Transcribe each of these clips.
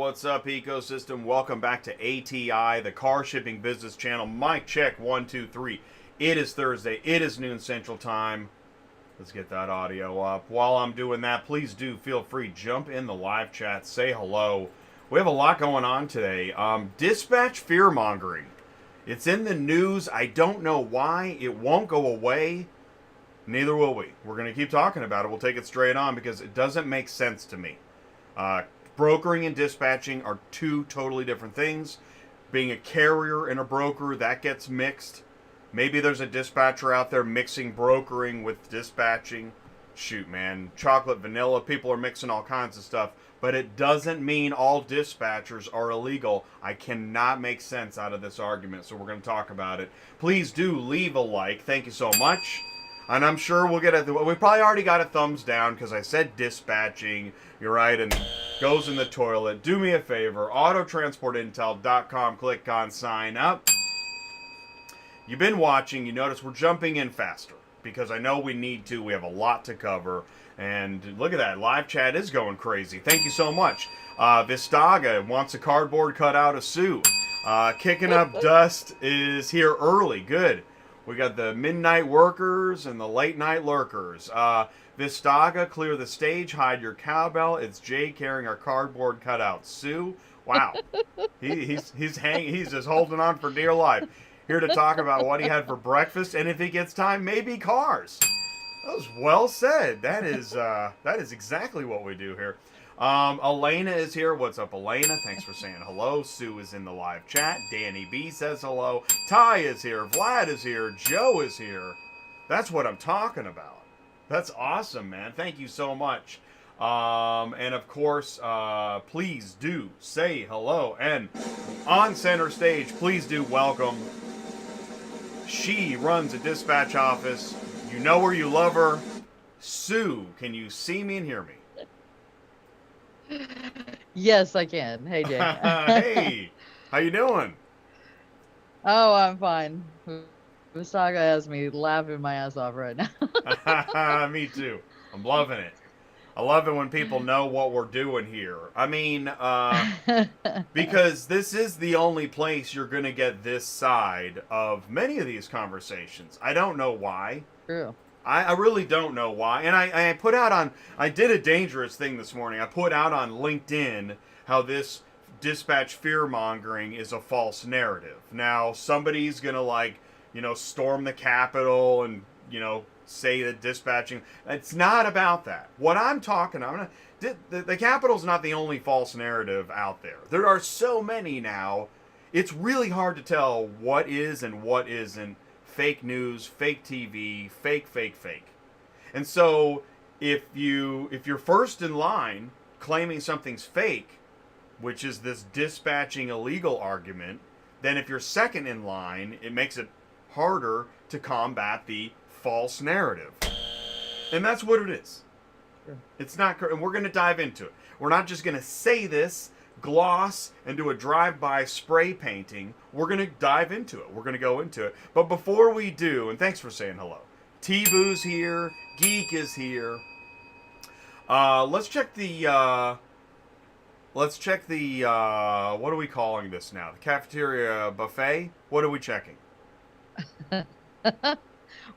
what's up, ecosystem? Welcome back to ATI, the car shipping business channel. Mic check, 1, 2, 3. It is Thursday. It is noon Central Time. Let's get that audio up. While I'm doing that, please do feel free. Jump in the live chat. Say hello. We have a lot going on today. Dispatch fearmongering. It's in the news. I don't know why. It won't go away. Neither will we. We're going to keep talking about it. We'll take it straight on because it doesn't make sense to me. Brokering and dispatching are two totally different things. Being a carrier and a broker, that gets mixed. Maybe there's a dispatcher out there mixing brokering with dispatching. Shoot, man. Chocolate, vanilla, people are mixing all kinds of stuff. But it doesn't mean all dispatchers are illegal. I cannot make sense out of this argument, so we're going to talk about it. Please do leave a like. Thank you so much. And I'm sure we'll get it. We probably already got a thumbs down because I said dispatching. You're right, and goes in the toilet. Do me a favor. Autotransportintel.com. Click on sign up. You've been watching. You notice we're jumping in faster because I know we need to. We have a lot to cover. And look at that. Live chat is going crazy. Thank you so much. Vistaga wants a cardboard cutout of Sue. Kicking up dust is here early. Good. We got the midnight workers and the late night lurkers. Vistaga, clear the stage, hide your cowbell. It's Jay carrying our cardboard cutout. Sue, wow, he's just holding on for dear life. Here to talk about what he had for breakfast and if he gets time, maybe cars. That was well said. That is exactly what we do here. Elena is here. What's up, Elena? Thanks for saying hello. Sue is in the live chat. Danny B says hello. Ty is here. Vlad is here. Joe is here. That's what I'm talking about. That's awesome, man. Thank you so much. And of course, please do say hello. And on center stage, please do welcome. She runs a dispatch office. You know her, you love her. Sue, can you see me and hear me? Yes, I can. Hey, Jay. Hey, how you doing? Oh, I'm fine. Visaga has me laughing my ass off right now. Me too. I'm loving it. I love it when people know what we're doing here. I mean, because this is the only place you're going to get this side of many of these conversations. I don't know why. True. I really don't know why. And I put out on, I did a dangerous thing this morning. I put out on LinkedIn how this dispatch fear-mongering is a false narrative. Now, somebody's going to storm the Capitol and, say that dispatching. It's not about that. What I'm talking about, the Capitol's not the only false narrative out there. There are so many now. It's really hard to tell what is and what isn't fake news, fake TV, fake. And so if you're first in line claiming something's fake, which is this dispatching illegal argument, then if you're second in line, it makes it harder to combat the false narrative. And that's what it is. Sure. It's not, and we're going to dive into it. We're not just going to say this, gloss, and do a drive-by spray painting. We're going to dive into it. We're going to go into it. But before we do, and thanks for saying hello. T-Boo's here. Geek is here. Let's check the, what are we calling this now? The cafeteria buffet? What are we checking?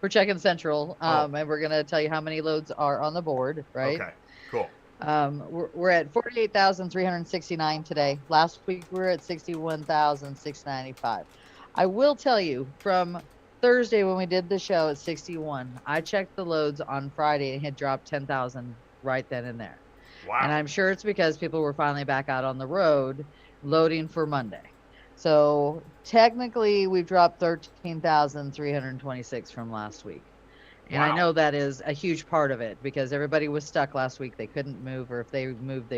We're checking Central, and we're going to tell you how many loads are on the board, right? Okay, cool. We're at 48,369 today. Last week we were at 61,695. I will tell you, from Thursday when we did the show at 61, I checked the loads on Friday and had dropped 10,000 right then and there. Wow. And I'm sure it's because people were finally back out on the road loading for Monday. So technically we've dropped 13,326 from last week. And wow. I know that is a huge part of it because everybody was stuck last week. They couldn't move, or if they moved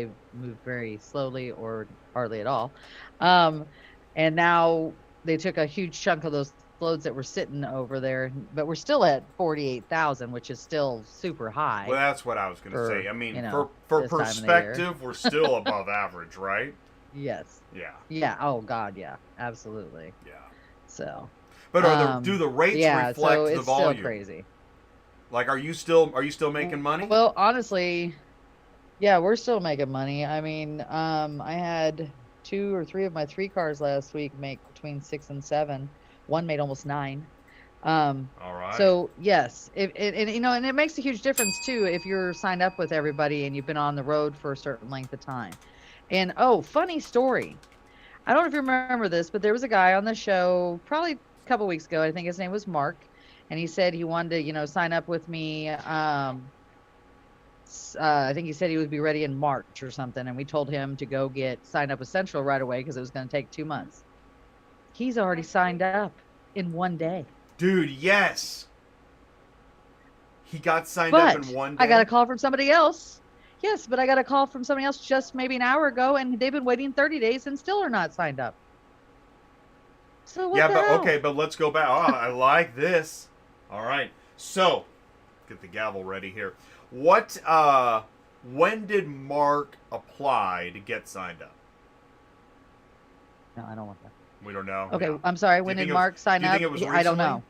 very slowly or hardly at all. And now they took a huge chunk of those loads that were sitting over there, but we're still at 48,000, which is still super high. Well, that's what I was going to say. I mean, for perspective, we're still above average, right? Yes. Yeah. Yeah. Oh God. Yeah. Absolutely. Yeah. So. But do the rates reflect so the it's volume? Still crazy. Like, are you still making money? Well, honestly, Yeah, we're still making money. I mean, I had 2 or 3 of my 3 cars last week make between 6 and 7. One made almost 9. Um, All right. so yes, and and it makes a huge difference too if you're signed up with everybody and you've been on the road for a certain length of time. And oh, funny story. I don't know if you remember this, but there was a guy on the show probably a couple weeks ago. I think his name was Mark, and he said he wanted to, sign up with me. I think he said he would be ready in March or something, and we told him to go get signed up with Central right away because it was going to take 2 months. He's already signed up in one day. Dude, yes. He got signed up in But one day. I got a call from somebody else. Yes, but I got a call from somebody else just maybe an hour ago, and they've been waiting 30 days and still are not signed up. So what the hell? Okay, but let's go back. Oh, I like this. All right. So, get the gavel ready here. When did Mark apply to get signed up? No, I don't want that. We don't know. Okay, Yeah. I'm sorry. When did Mark sign up? Do you think it was I don't recently? know.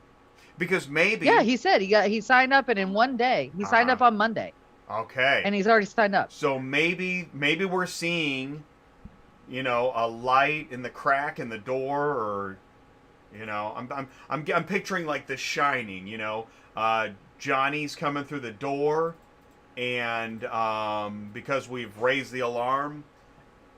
Because maybe. Yeah, he said he signed up, and in one day he signed up on Monday, Okay. and he's already signed up. So maybe we're seeing, a light in the crack in the door, or, I'm picturing like The Shining. Johnny's coming through the door, and because we've raised the alarm.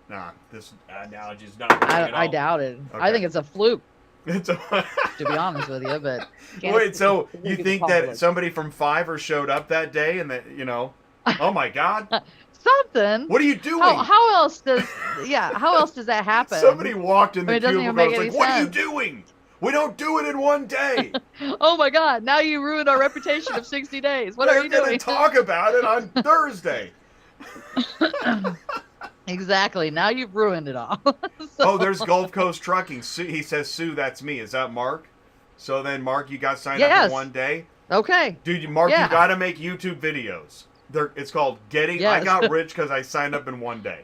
Nah, this analogy is not working at all. I doubt it. Okay. I think it's a fluke, It's to be honest with you. But wait, so you think that somebody from Fiverr showed up that day and that, oh my God, something? what are you doing? How else does how else does that happen? Somebody walked in the it doesn't cubicle even and make was like, any what are you sense. doing? We don't do it in one day. Oh my God! Now you ruined our reputation of 60 days. What are you They're doing? going to talk about it on Thursday. Exactly. Now you've ruined it all. Oh, there's Gulf Coast Trucking. Sue, he says, Sue, that's me. Is that Mark? So then, Mark, you got signed up Yes. in one day? Okay. Dude, Mark, Yeah. you got to make YouTube videos. It's called Getting... Yes. I got rich because I signed up in one day.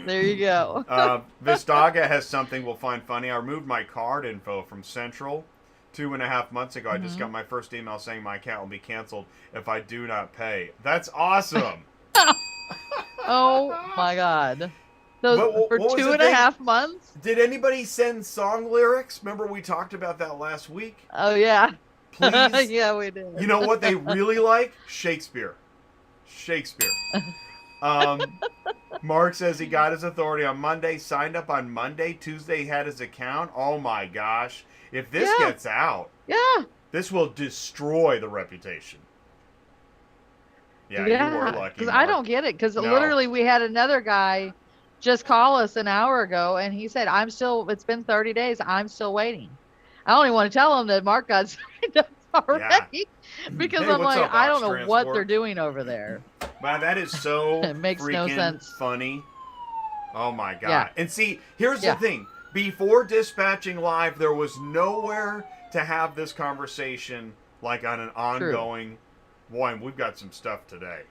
There you go. Vistaga has something we'll find funny. I removed my card info from Central 2.5 months ago. I just got my first email saying my account will be canceled if I do not pay. That's awesome. Oh my God. So for what was the 2.5 months? Did anybody send song lyrics? Remember we talked about that last week? Oh yeah. Please? Yeah, we did. You know what they really like? Shakespeare. Mark says he got his authority on Monday, signed up on Monday, Tuesday he had his account. Oh my gosh. If this gets out, this will destroy the reputation. Yeah, you were lucky. Because I don't get it. Because literally we had another guy just call us an hour ago, and he said, it's been 30 days. I'm still waiting. I don't even want to tell him that Mark got signed up already. Because Hey, I'm what's like, up, I Ox don't know what they're doing over there. Wow, that is so It makes no freaking sense. funny. Oh my God. Yeah. And see, here's the thing. Before Dispatching Live, there was nowhere to have this conversation like on an ongoing... Boy, and we've got some stuff today.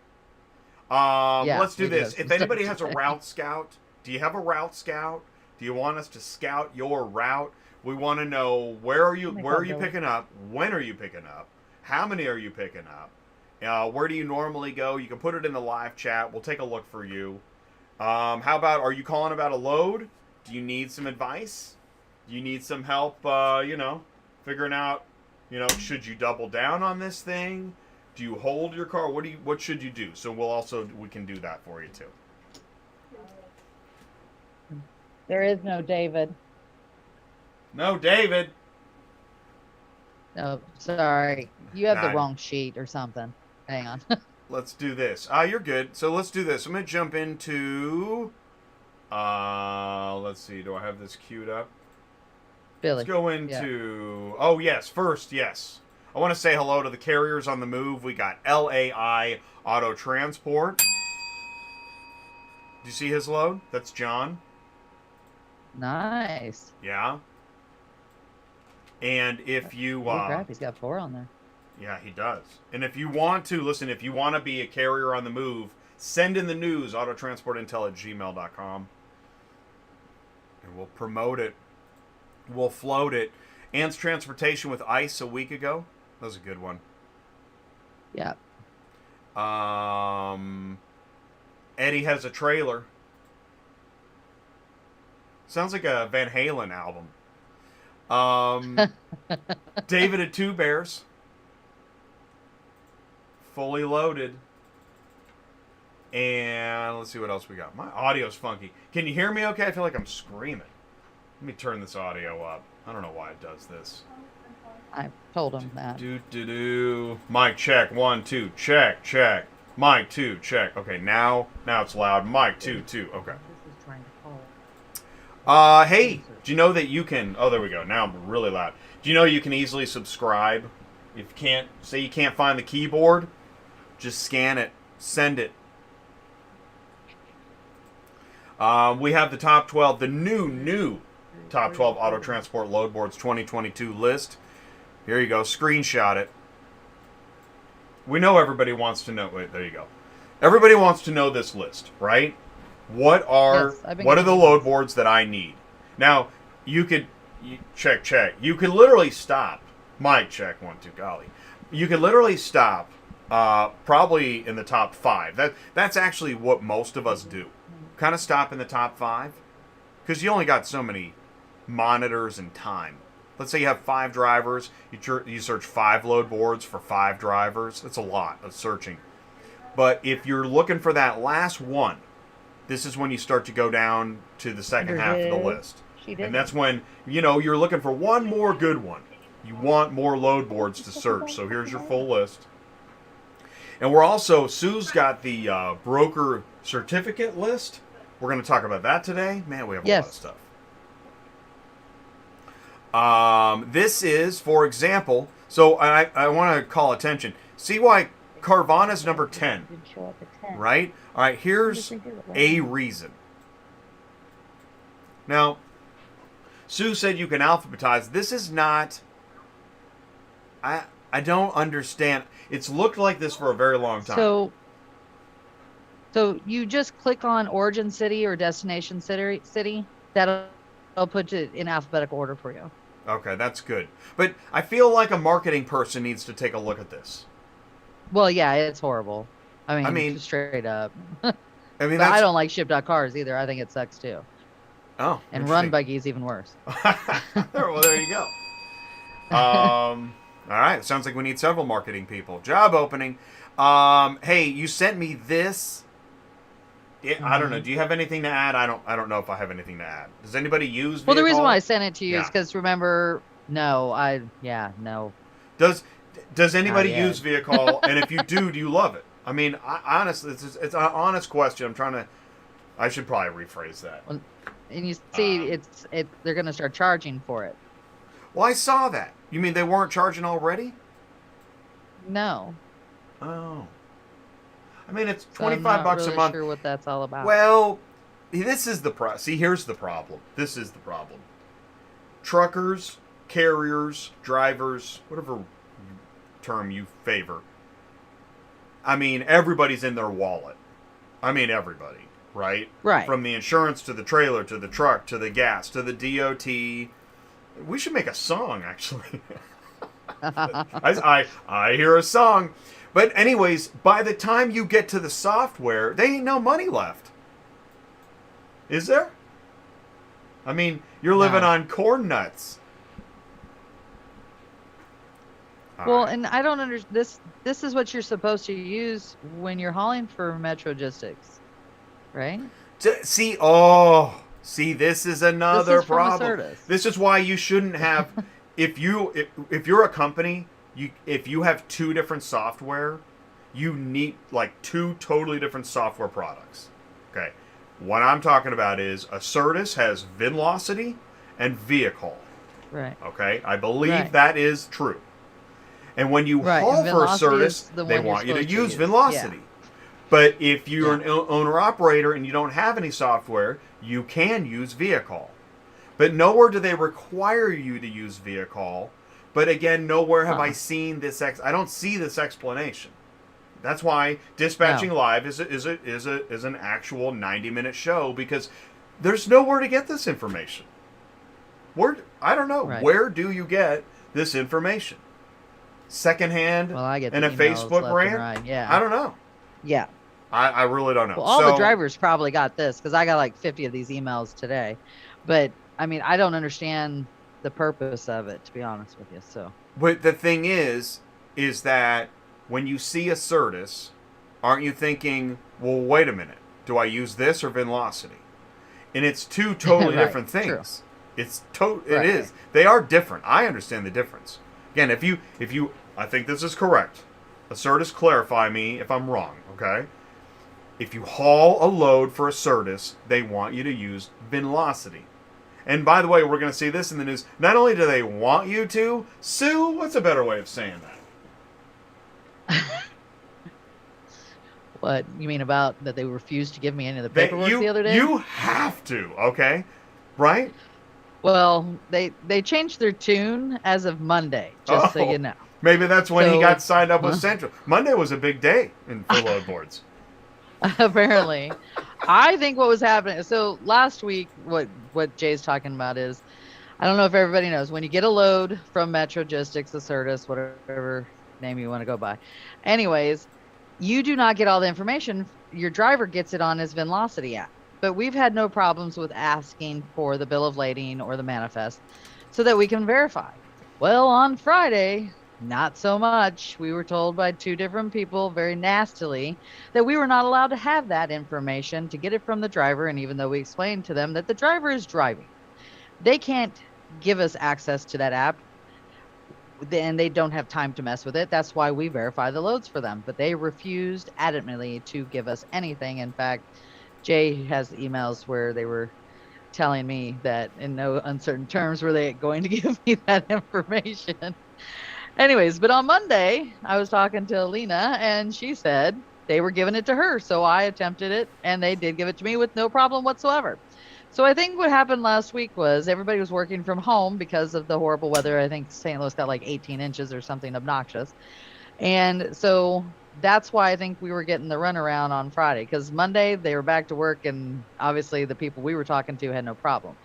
Let's do this. If anybody has a route scout, do you have a route scout? Do you want us to scout your route? We want to know where are you picking up? When are you picking up? How many are you picking up? Where do you normally go? You can put it in the live chat. We'll take a look for you. How about, are you calling about a load? Do you need some advice? Do you need some help, figuring out, should you double down on this thing? Do you hold your car? What should you do? So we can do that for you too. There is no David. No, David. No, sorry. You have the wrong sheet or something. Hang on. Let's do this. You're good. So let's do this. I'm going to jump into... let's see. Do I have this queued up? Billy. Let's go into... Yeah. Oh, yes. First, yes. I want to say hello to the carriers on the move. We got LAI Auto Transport. Do you see his load? That's John. Nice. Yeah. And if you... Oh, crap. He's got 4 on there. Yeah, he does. And if you want to, if you want to be a carrier on the move, send in the news, autotransportintel@gmail.com. And we'll promote it. We'll float it. Ant's Transportation with ICE a week ago. That was a good one. Yeah. Eddie has a trailer. Sounds like a Van Halen album. David had 2 bears. Fully loaded. And let's see what else we got. My audio's funky. Can you hear me okay? I feel like I'm screaming. Let me turn this audio up. I don't know why it does this. I told him that. Mic check. 1, 2. Check, check. Mic 2. Check. Okay, now it's loud. Mic 2, 2. Okay. This is trying to call. Hey, do you know that you can... Oh, there we go. Now I'm really loud. Do you know you can easily subscribe? If you can't... Say you can't find the keyboard, just scan it. Send it. We have the top 12, the new top 12 auto transport load boards 2022 list. Here you go. Screenshot it. We know everybody wants to know. Wait, there you go. Everybody wants to know this list, right? What are the load boards that I need? Now, check. You could literally stop. Mic check. 1, 2. Golly, you could literally stop. Probably in the top 5. That's actually what most of us do. Kind of stop in the top 5, because you only got so many monitors and time. Let's say you have 5 drivers. You search 5 load boards for 5 drivers. That's a lot of searching. But if you're looking for that last one, this is when you start to go down to the second half of the list. And that's when, you're looking for one more good one. You want more load boards to search. So here's your full list. And we're also, Sue's got the broker certificate list. We're going to talk about that today. Man, we have a lot of stuff. This is, for example, so I want to call attention. See why Carvana's number 10, right? All right, here's a reason. Now, Sue said you can alphabetize. This is not, I don't understand. It's looked like this for a very long time. So you just click on origin city or destination city. That'll put it in alphabetical order for you. Okay, that's good. But I feel like a marketing person needs to take a look at this. Well, yeah, it's horrible. I mean straight up. I mean, I don't like ship.cars either. I think it sucks too. Oh, and run buggy is even worse. Well, there you go. All right, sounds like we need several marketing people. Job opening. Hey, you sent me this. I don't know. Do you have anything to add? I don't know if I have anything to add. Does anybody use VehicHaul? Well, the reason why I sent it to you is because remember, no. Does anybody use VehicHaul? And if you do you love it? I mean, honestly, it's an honest question. I should probably rephrase that. Well, and you see, they're going to start charging for it. Well, I saw that. You mean they weren't charging already? No. Oh. I mean, it's $25 I'm not a month. Sure what that's all about. Well, this is the See, here's the problem. This is the problem. Truckers, carriers, drivers, whatever term you favor. I mean, everybody's in their wallet. I mean, everybody, right? Right. From the insurance to the trailer to the truck to the gas to the DOT. We should make a song, actually. I hear a song. But anyways, by the time you get to the software, there ain't no money left. Is there? I mean, you're living on corn nuts. Well, and I don't understand this is what you're supposed to use when you're hauling for Metrogistics, right? See, this is another problem. This is why you shouldn't have if you're a company, if you have 2 different software, you need like 2 totally different software products. Okay. What I'm talking about is ACERTUS has VinLocity and VehicHaul. Right. Okay. I believe that is true. And when you haul for ACERTUS, they want you to use VinLocity. Yeah. But if you're an owner-operator and you don't have any software, you can use VehicHaul. But nowhere do they require you to use VehicHaul. But again, nowhere have I seen this. I don't see this explanation. That's why Dispatching Live is an actual 90-minute show, because there's nowhere to get this information. I don't know. Where do you get this information? secondhand Well, I get in the a emails Facebook left rant? and right. Yeah. I don't know. Yeah. I really don't know. Well, all so, the drivers probably got this because I got like 50 of these emails today. But I mean, I don't understand the purpose of it, to be honest with you. So, but the thing is that when you see ACERTUS, aren't you thinking, well, wait a minute, do I use this or VinLocity? And it's two totally right. different True. things. It Right. is. They are different. I understand the difference. Again, if you, I think this is correct. ACERTUS, clarify me if I'm wrong. Okay. If you haul a load for ACERTUS, they want you to use VinLocity. And by the way, we're going to see this in the news. Not only do they want you to, Sue, what's a better way of saying that? What you mean about that they refused to give me any of the paperwork the other day? You have to, okay? Right? Well, they changed their tune as of Monday, just so you know. Maybe that's when he So- got signed up with Central. Monday was a big day for load boards. Apparently. I think what was happening. So last week, what Jay's talking about is, I don't know if everybody knows, when you get a load from Metrogistics, ACERTUS, whatever name you want to go by. Anyways, you do not get all the information. Your driver gets it on his VinLocity app. But we've had no problems with asking for the bill of lading or the manifest so that we can verify. Well, on Friday, not so much. We were told by two different people very nastily that we were not allowed to have that information to get it from the driver. And even though we explained to them that the driver is driving, they can't give us access to that app. And they don't have time to mess with it. That's why we verify the loads for them. But they refused adamantly to give us anything. In fact, Jay has emails where they were telling me that in no uncertain terms were they going to give me that information. Anyways, but on Monday, I was talking to Alina, and she said they were giving it to her. So I attempted it, and they did give it to me with no problem whatsoever. So I think what happened last week was everybody was working from home because of the horrible weather. I think St. Louis got like 18 inches or something obnoxious. And so that's why I think we were getting the runaround on Friday, because Monday they were back to work, and obviously the people we were talking to had no problem.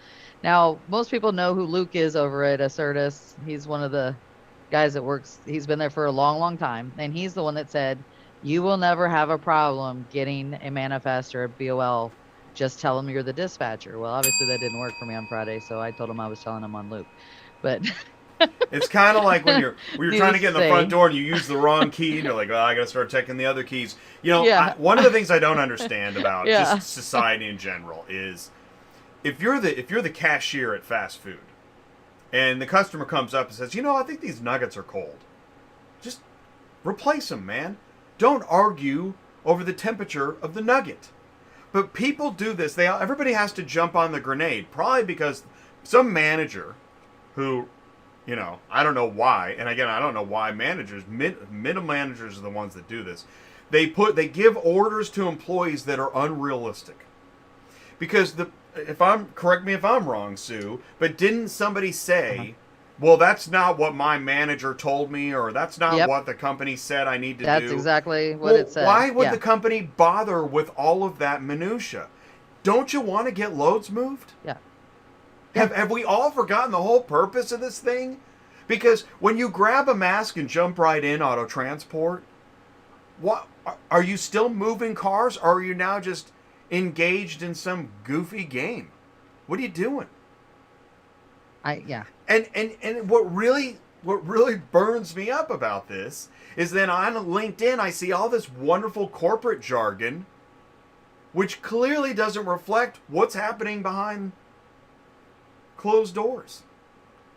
Now, most people know who Luke is over at ACERTUS. He's one of the guys that works. He's been there for a long, long time. And he's the one that said, you will never have a problem getting a manifest or a BOL. Just tell them you're the dispatcher. Well, obviously that didn't work for me on Friday, so I told him I was telling him on Luke. But it's kind of like when you're trying to get in the front say. door and you use the wrong key and you're like, oh, I got to start checking the other keys. You know, Yeah. one of the things I don't understand about Yeah. just society in general is if you're the cashier at fast food and the customer comes up and says, you know, I think these nuggets are cold. Just replace them, man. Don't argue over the temperature of the nugget. But people do this. Everybody has to jump on the grenade, probably because some manager who, you know, I don't know why, and again, I don't know why managers, middle managers are the ones that do this. They give orders to employees that are unrealistic. Because correct me if I'm wrong, Sue, but didn't somebody say, well, that's not what my manager told me, or that's not what the company said I need to do. That's exactly what it said. Why would the company bother with all of that minutia? Don't you want to get loads moved? Yeah. Have we all forgotten the whole purpose of this thing? Because when you grab a mask and jump right in auto transport, what are you still moving cars, or are you now just engaged in some goofy game? What are you doing? And what really burns me up about this is then on LinkedIn I see all this wonderful corporate jargon which clearly doesn't reflect what's happening behind closed doors.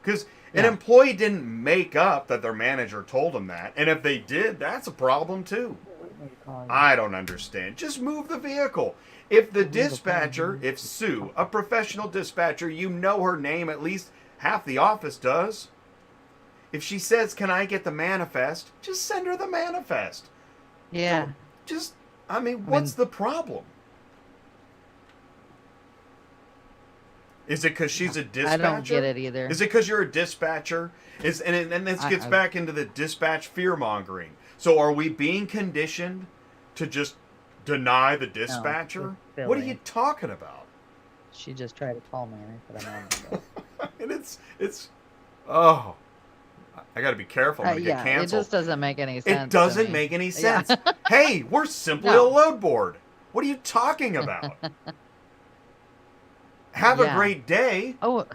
Because an employee didn't make up that their manager told them that. And if they did, that's a problem too. I don't understand. Just move the vehicle. If the dispatcher, if Sue, a professional dispatcher, you know her name, at least half the office does. If she says, can I get the manifest? Just send her the manifest. Yeah. What's the problem? Is it because she's a dispatcher? I don't get it either. Is it because you're a dispatcher? And this gets back into the dispatch fear-mongering. So are we being conditioned to just deny the dispatcher? No, what are you talking about? She just tried to call me and I said I'm on the phone. And it's I got to be careful. I'm going to get Yeah, it canceled. just doesn't make any sense. It doesn't to me. make any Yeah. sense. Hey, we're simply a No. load board. What are you talking about? Have a Yeah. great day. Oh,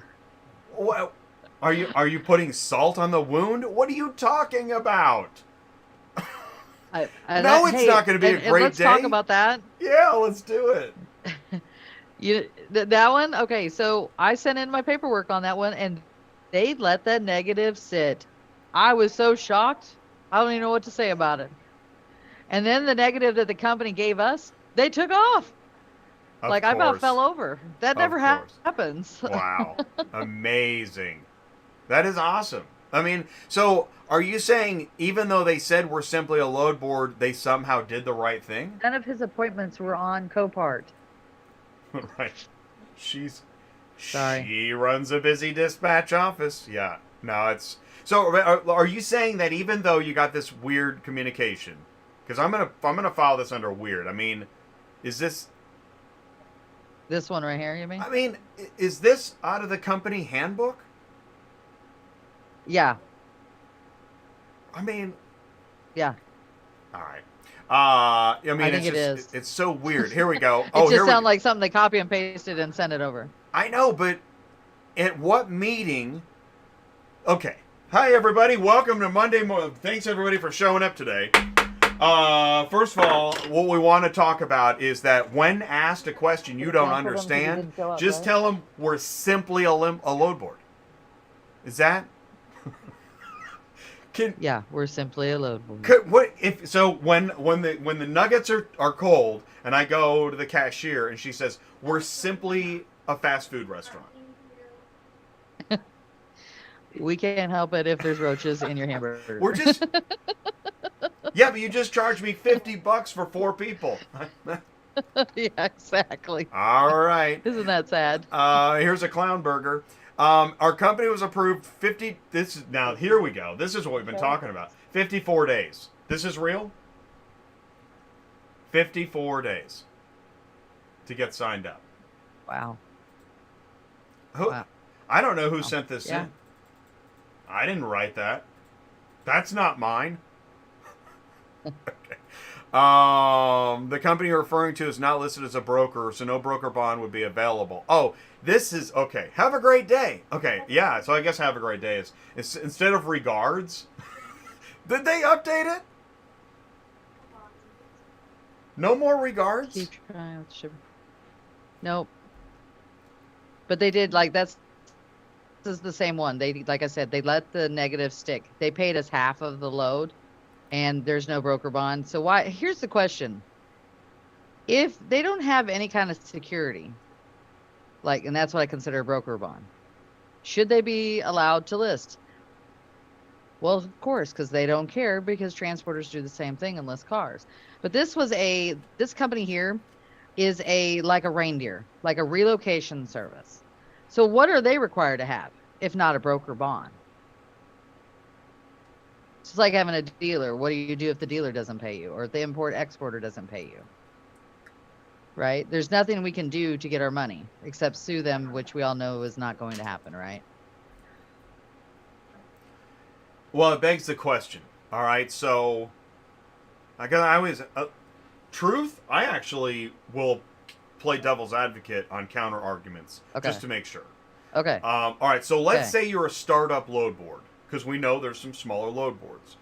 Well, are you putting salt on the wound? What are you talking about? No, it's not going to be a and great let's day. talk about that. Yeah, let's do it. That one. Okay, so I sent in my paperwork on that one, and they let that negative sit. I was so shocked. I don't even know what to say about it. And then the negative that the company gave us, they took off. Of Like I about course. fell over. That Of never course. happens. Wow. Amazing. That is awesome. I mean, so are you saying even though they said we're simply a load board, they somehow did the right thing? None of his appointments were on Copart. Right. Sorry. She runs a busy dispatch office. Yeah. No, it's so. Are you saying that even though you got this weird communication, because I'm gonna file this under weird. I mean, is this? This one right here, you mean? I mean, is this out of the company handbook? Yeah. I mean, Yeah. all right. I mean, I think it's it just, is. it's so weird. Here we go. It Oh, here just we sounds like something they copy and pasted and sent it over. I know, but at what meeting? Okay. Hi, everybody. Welcome to Monday morning. Thanks, everybody, for showing up today. First of all, what we want to talk about is that when asked a question you don't understand, just tell them we're simply a load board. Is that? Yeah, we're simply a load board. What if so? When the nuggets are cold, and I go to the cashier and she says we're simply a fast food restaurant. We can't help it if there's roaches in your hamburger. We're just yeah, but you just charged me $50 for 4 people. Yeah, exactly. All right. Isn't that sad? Here's a clown burger. Our company was approved 50. This is now. Here we go. This is what we've been talking about. 54 days. This is real. 54 days to get signed up. Wow. Wow. I don't know who sent this in. I didn't write that. That's not mine. Okay. The company you're referring to is not listed as a broker, so no broker bond would be available. Oh, this is okay. Have a great day. Okay, yeah. So I guess have a great day is instead of regards. Did they update it? No more regards. Keep trying with sugar. Nope. But they did this is the same one. They, like I said, they let the negative stick. They paid us half of the load, and there's no broker bond. So why? Here's the question: if they don't have any kind of security, and that's what I consider a broker bond, should they be allowed to list? Well, of course, because they don't care, because transporters do the same thing unless cars. But this company here is like a reindeer, like a relocation service. So what are they required to have, if not a broker bond? It's just like having a dealer. What do you do if the dealer doesn't pay you, or if the import-exporter doesn't pay you? Right? There's nothing we can do to get our money except sue them, which we all know is not going to happen, right? Well, it begs the question. All right, so truth. I actually will play devil's advocate on counter arguments just to make sure. Okay. All right, so let's say you're a startup load board, because we know there's some smaller load boards.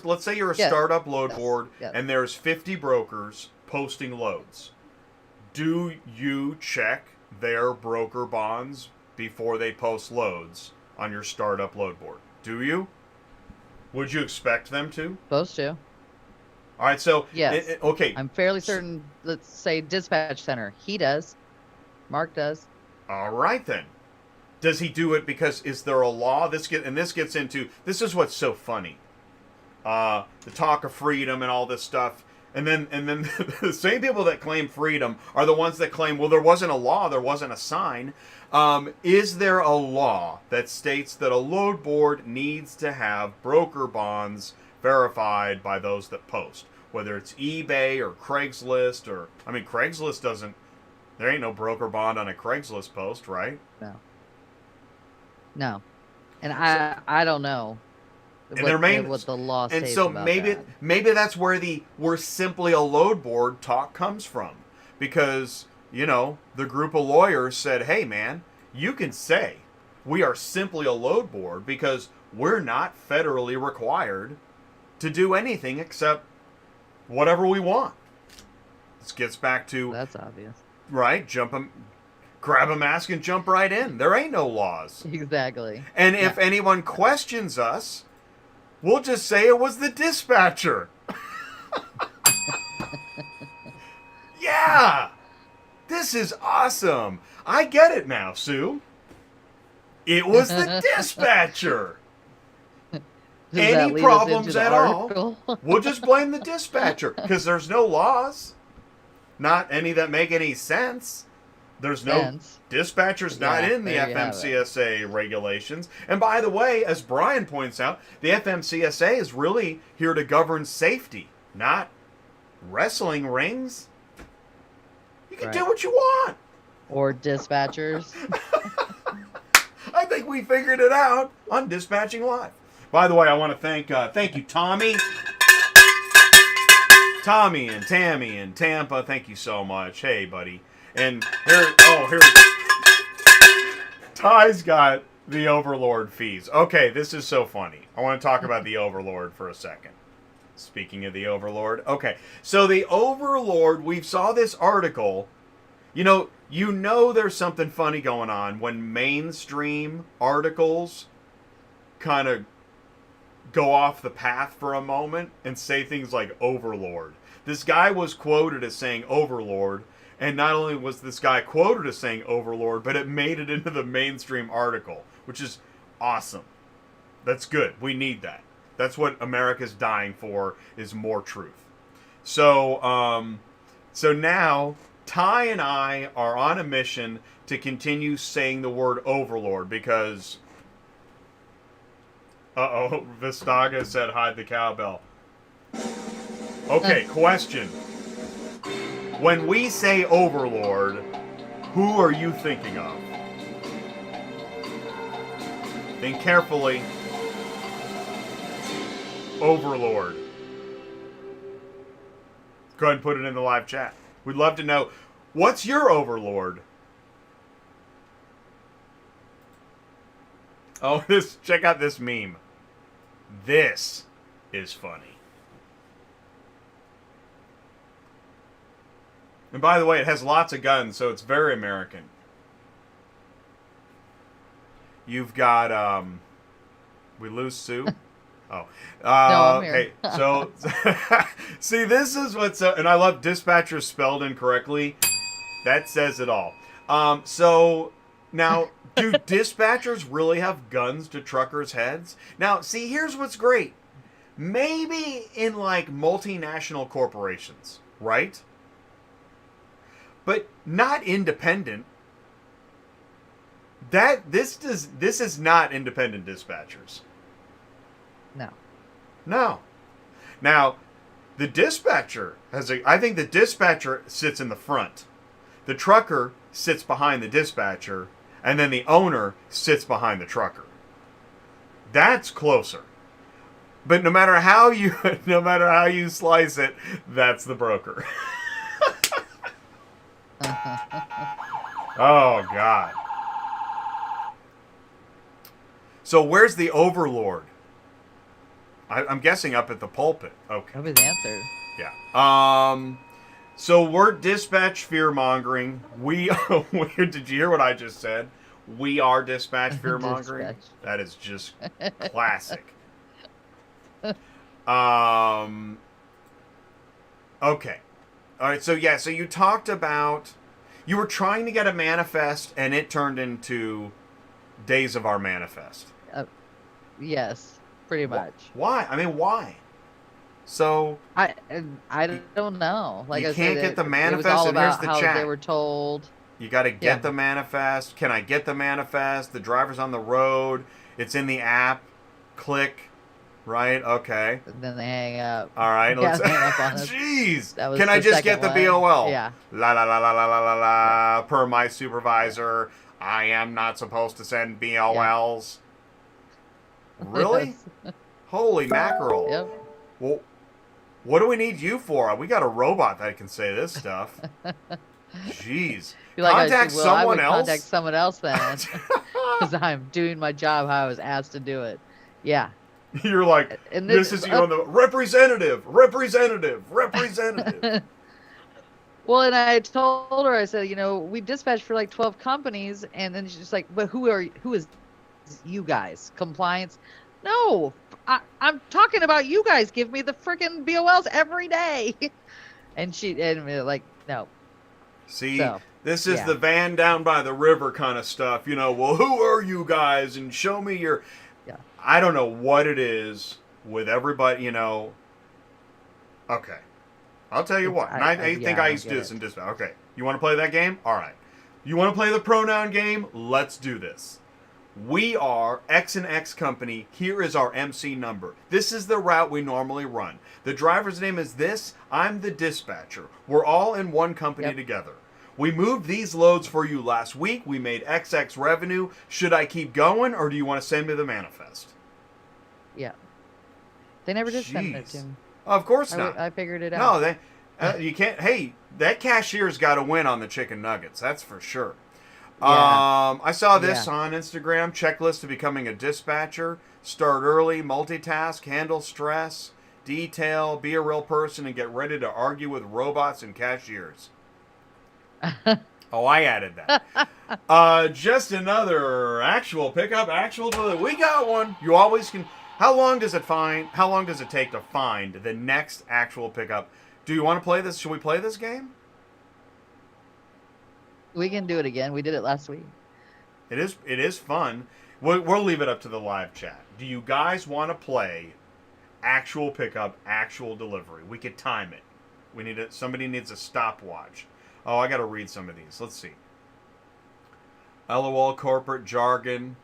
Let's say you're a startup load board and there's 50 brokers posting loads. Do you check their broker bonds before they post loads on your startup load board? Do you? Would you expect them to? Supposed to. All right, so yes. Okay. I'm fairly certain. Let's say dispatch center. He does. Mark does. All right then. Does he do it because is there a law? This gets into this is what's so funny. The talk of freedom and all this stuff, and then the same people that claim freedom are the ones that claim, well, there wasn't a law, there wasn't a sign. Is there a law that states that a load board needs to have broker bonds verified by those that post, whether it's eBay or Craigslist Craigslist doesn't. There ain't no broker bond on a Craigslist post, right? No. And I don't know. And their main, what the law and states so about maybe that. maybe that's where the "we're simply a load board" talk comes from, because the group of lawyers said, "Hey, man, you can say we are simply a load board because we're not federally required to do anything except whatever we want." This gets back to That's obvious. right, grab a mask and jump right in. There ain't no laws. Exactly. And if anyone questions us, we'll just say it was the dispatcher. Yeah! This is awesome. I get it now, Sue. It was the dispatcher. Does that Any lead us problems into the at article? all, we'll just blame the dispatcher because there's no laws. Not any that make any sense. There's no dispatchers not in the FMCSA regulations. And by the way, as Brian points out, the FMCSA is really here to govern safety, not wrestling rings. You can do what you want. Or dispatchers. I think we figured it out on Dispatching Live. By the way, I want to thank you, Tommy. Tommy and Tammy in Tampa, thank you so much. Hey, buddy. And here, Ty's got the Overlord fees. Okay, this is so funny. I want to talk about the Overlord for a second. Speaking of the Overlord. Okay, so the Overlord, we saw this article. You know there's something funny going on when mainstream articles kind of go off the path for a moment and say things like Overlord. This guy was quoted as saying Overlord, and not only was this guy quoted as saying Overlord, but it made it into the mainstream article, which is awesome. That's good. We need that. That's what America's dying for, is more truth. So now Ty and I are on a mission to continue saying the word Overlord because Vistaga said hide the cowbell. Okay, question. When we say Overlord, who are you thinking of? Think carefully. Overlord. Go ahead and put it in the live chat. We'd love to know, what's your Overlord? Oh, check out this meme. This is funny. And by the way, it has lots of guns, so it's very American. You've got, we lose Sue? Oh. No, I'm okay, here. so, see, this is what's, and I love dispatcher spelled incorrectly. That says it all. So, now, do dispatchers really have guns to truckers' heads? Now, see, here's what's great. Maybe in, like, multinational corporations, right? But not independent. This is not independent dispatchers. No. No. Now, the dispatcher I think the dispatcher sits in the front. The trucker sits behind the dispatcher, and then the owner sits behind the trucker. That's closer. But no matter how you slice it, that's the broker. Oh, God. So where's the Overlord? I'm guessing up at the pulpit. Okay. That was answered. Yeah. So we're dispatch fearmongering. Did you hear what I just said? We are dispatch fearmongering. Dispatch. That is just classic. Okay. All right, so you talked about, you were trying to get a manifest, and it turned into Days of Our Manifest. Yes, pretty much. Why? I mean, why? So I don't know. Like you I can't said, get the it was manifest, all and here's about the how chat. they were told. You got to get the manifest. Can I get the manifest? The driver's on the road. It's in the app. Click. Right? Okay. And then they hang up. All right. Yeah, they hang up on us. Jeez. That was Can I the just second get the one. BOL? Yeah. La la la la la la la la. Per my supervisor, I am not supposed to send BOLs. Really? Holy mackerel. Yep. Well, what do we need you for? We got a robot that can say this stuff. Jeez. You're like, Contact well, I someone would else? contact someone else then, because I'm doing my job how I was asked to do it. Yeah. You're like, And this is on the representative. Well, and I told her, I said, we dispatched for like 12 companies, and then she's like, but who is you guys? Compliance? No, I'm talking about you guys. Give me the freaking BOLs every day. And like, no. See, So, this is yeah. the van down by the river kind of stuff. Well, who are you guys? And show me your... Yeah. I don't know what it is with everybody, Okay. I'll tell you what. I think I used to do this in dispatch. Okay. You want to play that game? All right. You want to play the pronoun game? Let's do this. We are X and X company. Here is our MC number. This is the route we normally run. The driver's name is this. I'm the dispatcher. We're all in one company together. We moved these loads for you last week. We made XX revenue. Should I keep going, or do you want to send me the manifest? Yeah. They never did send it to me. Of course not. I figured it out. No, you can't. Hey, that cashier's got to win on the chicken nuggets. That's for sure. Yeah. I saw this on Instagram. Checklist to becoming a dispatcher. Start early, multitask, handle stress, detail, be a real person, and get ready to argue with robots and cashiers. Oh, I added that. Just another actual pickup, actual delivery. We got one. You always can. How long does it take to find the next actual pickup? Do you want to play this? Should we play this game? We can do it again. We did it last week. It is fun. We'll leave it up to the live chat. Do you guys want to play actual pickup, actual delivery? We could time it. Somebody needs a stopwatch. Oh, I got to read some of these. Let's see. LOL corporate jargon.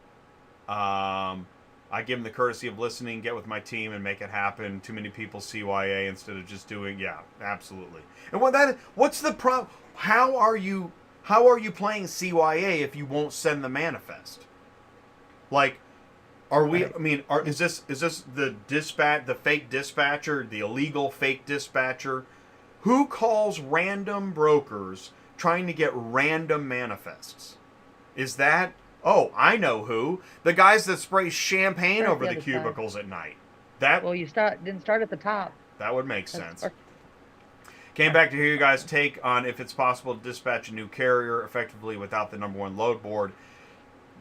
I give them the courtesy of listening, get with my team, and make it happen. Too many people CYA instead of just doing. Yeah, absolutely. And what's the problem? How are you playing CYA if you won't send the manifest? Like, are we? I mean, is this the fake dispatcher, the illegal fake dispatcher? Who calls random brokers trying to get random manifests? Is that? Oh, I know who. The guys that spray champagne over the cubicles at night. Well, you didn't start at the top. That would make sense. Came back to hear you guys' take on if it's possible to dispatch a new carrier effectively without the number one load board.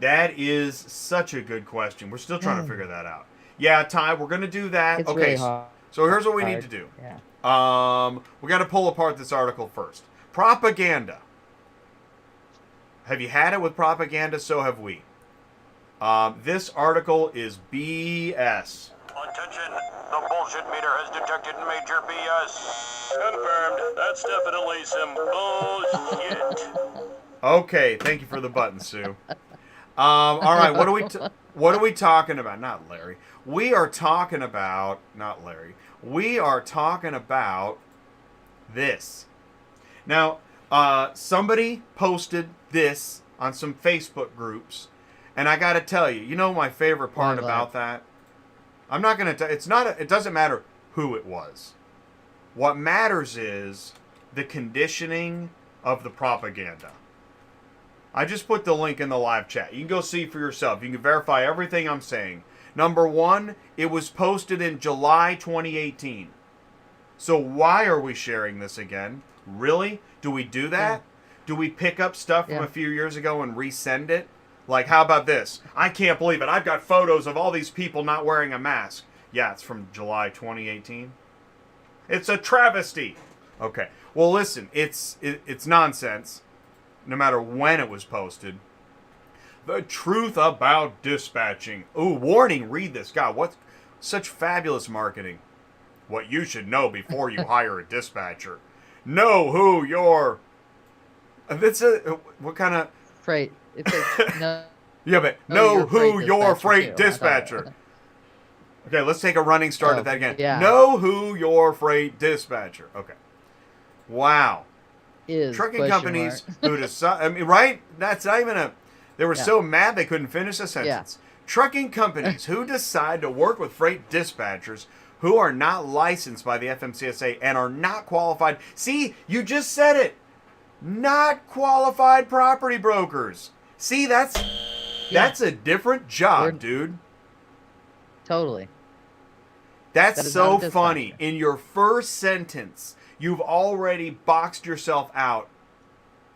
That is such a good question. We're still trying to figure that out. Yeah, Ty, we're going to do that. It's okay, really hard. So here's what we need to do. Yeah. We got to pull apart this article first. Propaganda. Have you had it with propaganda? So have we. This article is BS. Attention, the bullshit meter has detected major BS. Confirmed, that's definitely some bullshit. Okay, thank you for the button, Sue. All right, what are we talking about? Not Larry. We are talking about, not Larry. We are talking about this. Now, somebody posted this on some Facebook groups, and I got to tell you, my favorite part about that? I'm not going to it doesn't matter who it was. What matters is the conditioning of the propaganda. I just put the link in the live chat. You can go see for yourself. You can verify everything I'm saying. Number one, it was posted in July 2018. So why are we sharing this again? Really? Do we do that? Yeah. Do we pick up stuff from a few years ago and resend it? Like, how about this? I can't believe it. I've got photos of all these people not wearing a mask. Yeah, it's from July 2018. It's a travesty. Okay. Well, listen, it's nonsense. No matter when it was posted. The truth about dispatching. Ooh, warning, read this. God, what such fabulous marketing. What you should know before you hire a dispatcher. Know who your... what kind of... Freight. It's no. Yeah, but know who your freight dispatcher. Okay, let's take a running start at that again. Yeah. Know who your freight dispatcher. Okay. Wow. Trucking companies who decide... I mean, right? That's not even a... They were so mad they couldn't finish a sentence. Yeah. Trucking companies who decide to work with freight dispatchers who are not licensed by the FMCSA and are not qualified. See, you just said it. Not qualified property brokers. See, that's a different job, dude. Totally. That's That is so not a funny. dispatcher. In your first sentence, you've already boxed yourself out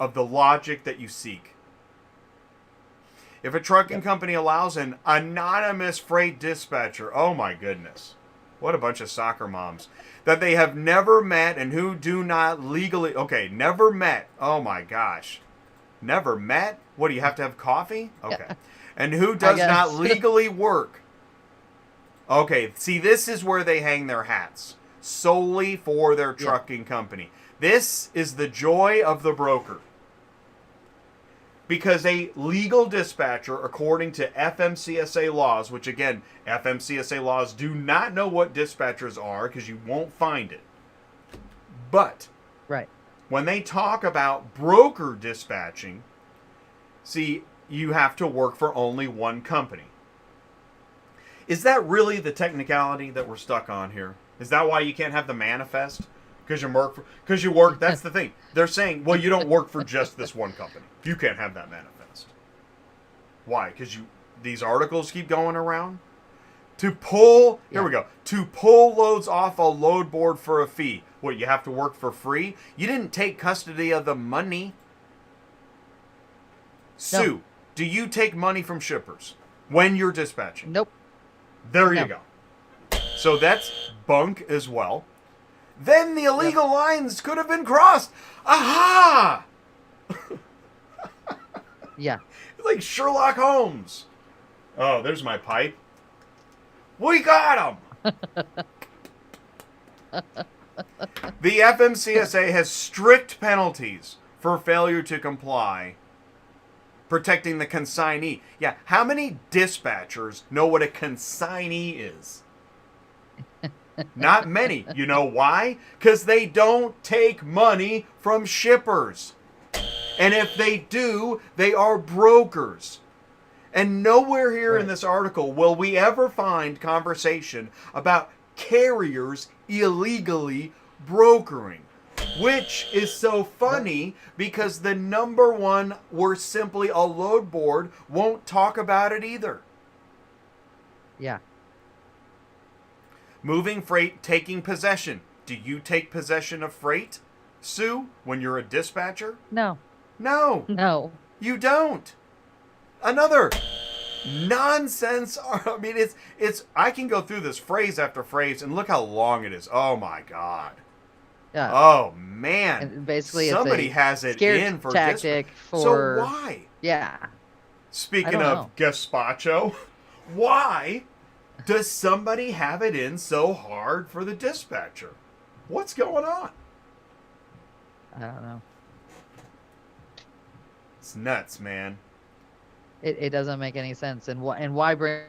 of the logic that you seek. If a trucking company allows an anonymous freight dispatcher, oh my goodness, what a bunch of soccer moms, that they have never met and who do not legally, okay, never met, oh my gosh, never met? What, do you have to have coffee? Okay. Yeah. And who does guess. not legally work? Okay, see, this is where they hang their hats, solely for their trucking company. This is the joy of the broker. Because a legal dispatcher, according to FMCSA laws, which again, FMCSA laws do not know what dispatchers are because you won't find it. But Right. when they talk about broker dispatching, see, you have to work for only one company. Is that really the technicality that we're stuck on here? Is that why you can't have the manifest? Because you work. That's the thing. They're saying, well, you don't work for just this one company. You can't have that manifest. Why? Because these articles keep going around. To pull, here we go. To pull loads off a load board for a fee. What, you have to work for free? You didn't take custody of the money. Sue, do you take money from shippers when you're dispatching? Nope. There you go. So that's bunk as well. Then the illegal lines could have been crossed. Aha! Yeah. Like Sherlock Holmes. Oh, there's my pipe. We got him! The FMCSA has strict penalties for failure to comply, protecting the consignee. Yeah, how many dispatchers know what a consignee is? Not many. You know why? Because they don't take money from shippers. And if they do, they are brokers. And nowhere here in this article will we ever find conversation about carriers illegally brokering. Which is so funny because the number one, we're simply a load board, won't talk about it either. Yeah. Moving freight, taking possession. Do you take possession of freight, Sue, when you're a dispatcher? No. No, No. you don't. Another nonsense. I mean, it's. I can go through this phrase after phrase, and look how long it is. Oh my God. Yeah. Oh man. And basically, somebody it's a has it scare in for tactic for. So why? Yeah. Speaking I of don't gazpacho, why does somebody have it in so hard for the dispatcher? What's going on? I don't know. It's nuts, man. It doesn't make any sense. And why bring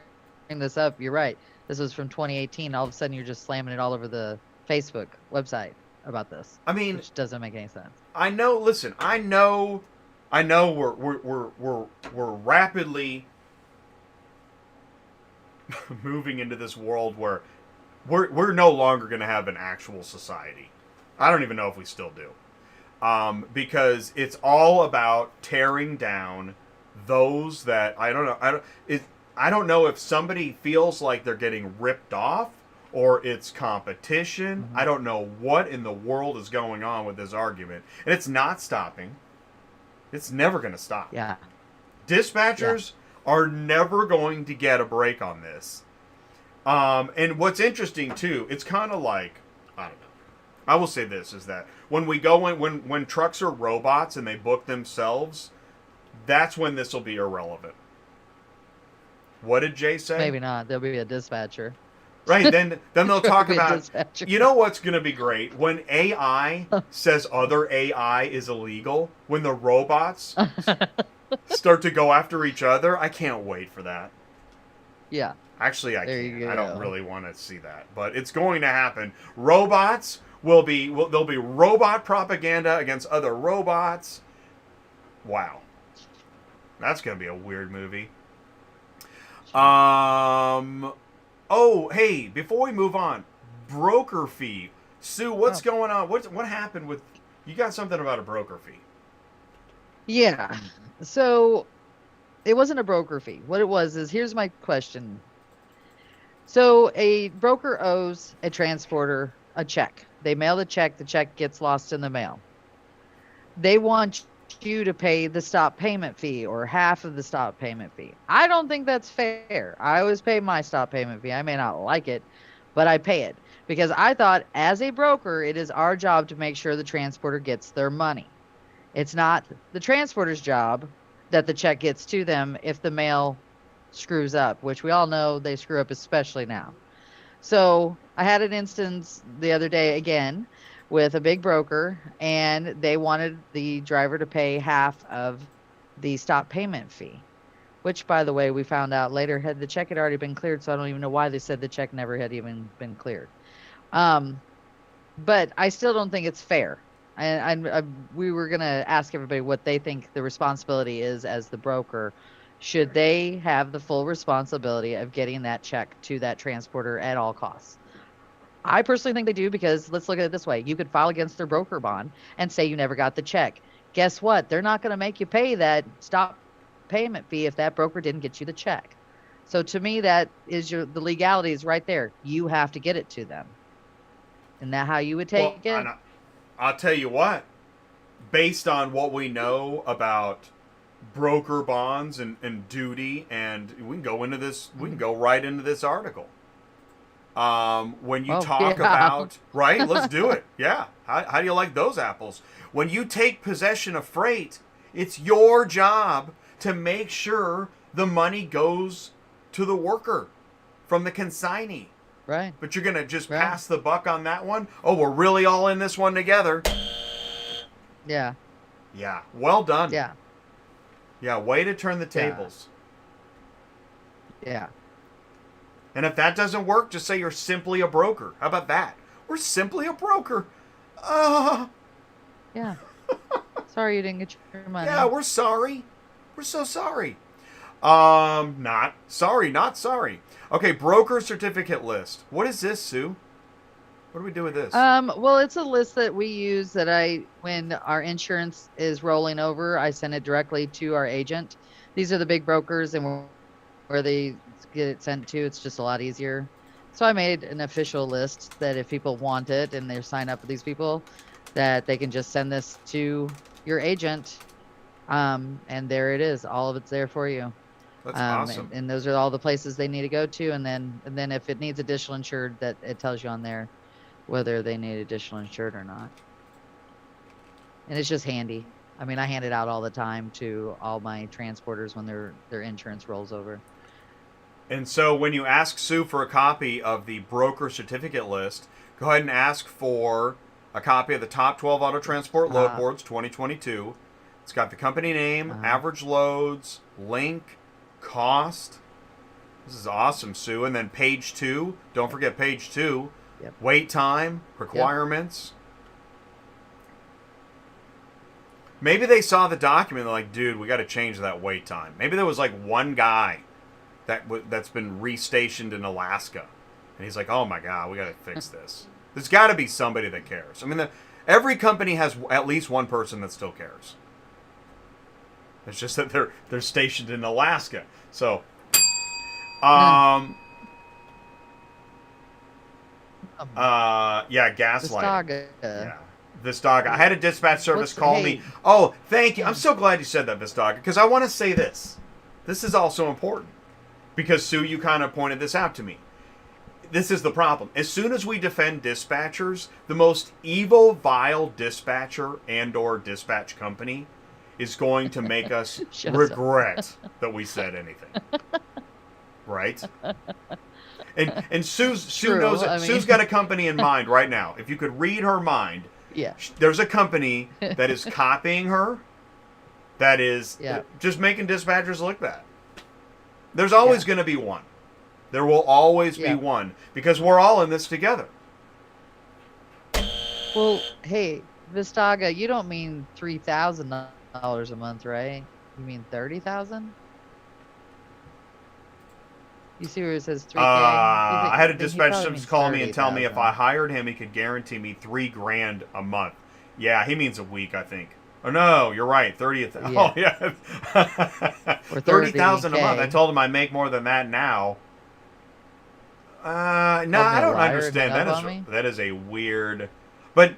this up? You're right. This was from 2018. All of a sudden, you're just slamming it all over the Facebook website about this. I mean, which doesn't make any sense. I know. Listen, I know. We're rapidly moving into this world where we're no longer going to have an actual society. I don't even know if we still do, because it's all about tearing down those that I don't know if somebody feels like they're getting ripped off or it's competition. Mm-hmm. I don't know what in the world is going on with this argument, and it's not stopping. It's never going to stop. Yeah. Dispatchers are never going to get a break on this. And what's interesting too, it's kind of like, I don't know. I will say this, is that when we go in, when trucks are robots and they book themselves, that's when this will be irrelevant. What did Jay say? Maybe not. There'll be a dispatcher. Right, then they'll talk Be a about, dispatcher. you know what's going to be great? When AI says other AI is illegal, when the robots start to go after each other, I can't wait for that. Yeah. Actually, There you can't. I don't go. really want to see that, but it's going to happen. Robots there'll be robot propaganda against other robots. Wow. That's going to be a weird movie. Oh, hey, before we move on, broker fee. Sue, what's Oh. going on? What happened with? You got something about a broker fee? Yeah. So it wasn't a broker fee. What it was is, here's my question. So a broker owes a transporter a check. They mail the check gets lost in the mail. They want you to pay the stop payment fee or half of the stop payment fee. I don't think that's fair. I always pay my stop payment fee. I may not like it, but I pay it because I thought as a broker, it is our job to make sure the transporter gets their money. It's not the transporter's job that the check gets to them if the mail screws up, which we all know they screw up, especially now. So I had an instance the other day again with a big broker, and they wanted the driver to pay half of the stop payment fee, which, by the way, we found out later had the check had already been cleared. So I don't even know why they said the check never had even been cleared. But I still don't think it's fair. And we were going to ask everybody what they think the responsibility is as the broker. Should they have the full responsibility of getting that check to that transporter at all costs? I personally think they do, because let's look at it this way. You could file against their broker bond and say you never got the check. Guess what? They're not going to make you pay that stop payment fee if that broker didn't get you the check. So to me, that is the legality is right there. You have to get it to them. Isn't that how you would take it? I'll tell you what. Based on what we know about broker bonds and duty, and we can go into this. We can go right into this article. When you talk about, right, let's do it. Yeah. How do you like those apples? When you take possession of freight, it's your job to make sure the money goes to the worker from the consignee. Right. But you're going to just pass the buck on that one? Oh, we're really all in this one together. Yeah. Yeah. Well done. Yeah. Yeah. Way to turn the tables. Yeah. And if that doesn't work, just say you're simply a broker. How about that? We're simply a broker. Yeah. Sorry you didn't get your money. Yeah, we're sorry. We're so sorry. Not sorry. Okay, broker certificate list. What is this, Sue? What do we do with this? Well, it's a list that we use that when our insurance is rolling over, I send it directly to our agent. These are the big brokers, and where they get it sent to, it's just a lot easier. So I made an official list that if people want it and they sign up with these people, that they can just send this to your agent. And there it is. All of it's there for you. That's awesome. And those are all the places they need to go to. And then if it needs additional insured, that it tells you on there whether they need additional insured or not. And it's just handy. I mean, I hand it out all the time to all my transporters when their insurance rolls over. And so when you ask Sue for a copy of the broker certificate list, go ahead and ask for a copy of the top 12 auto transport load boards 2022. It's got the company name, average loads, link, cost. This is awesome, Sue. And then page 2. Don't forget page 2. Yep. Wait time, requirements. Yep. Maybe they saw the document and they're like, dude, we got to change that wait time. Maybe there was like one guy that's been restationed in Alaska. And he's like, oh my God, we got to fix this. There's got to be somebody that cares. I mean, every company has at least one person that still cares. It's just that they're stationed in Alaska. So, gaslighting. Yeah. Vistaga. I had a dispatch service call me. Oh, thank you. I'm so glad you said that, Vistaga, because I want to say this. This is also important. Because, Sue, you kind of pointed this out to me. This is the problem. As soon as we defend dispatchers, the most evil, vile dispatcher and or dispatch company is going to make us regret that we said anything. Right? And Sue knows it. Sue's got a company in mind right now. If you could read her mind, there's a company that is copying her, that is just making dispatchers look bad. There's always going to be one. There will always be one, because we're all in this together. Well, hey, Vistaga, you don't mean $3,000 a month, right? You mean $30,000? You see where it says 3K? I had a He dispatch probably service means call me and tell me if 30,000. I hired him, he could guarantee me $3,000 a month. Yeah, he means a week, I think. Oh no, you're right. 30th. Yeah. Oh yeah, Or 30,000 a month. I 30K. told him I make more than that now. No, Called me I a don't liar and understand. hung up on me? That is a weird. But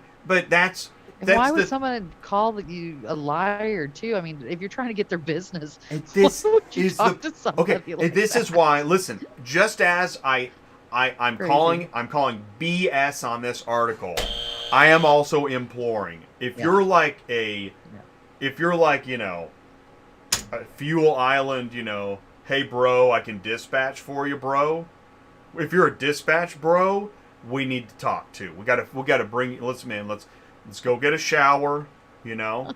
that's And why would the someone call you a liar too? I mean, if you're trying to get their business, this why would you is talk the to somebody like this that? is why. Listen, just as I'm Crazy. calling BS on this article. I am also imploring if Yeah. you're like a if you're like, you know, a Fuel Island, you know, hey bro, I can dispatch for you, bro. If you're a dispatch bro, we need to talk too. We gotta bring let's go get a shower, you know.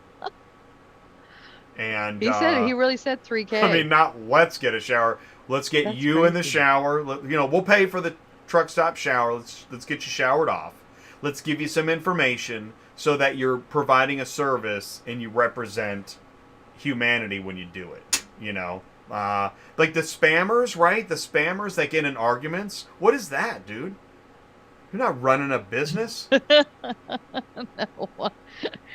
And He really said 3K. I mean, not let's get a shower. Let's get That's you in the crazy. shower. You know, we'll pay for the truck stop shower. Let's get you showered off. Let's give you some information so that you're providing a service and you represent humanity when you do it. You know, like the spammers, right? The spammers that get in arguments. What is that, dude? You're not running a business. No.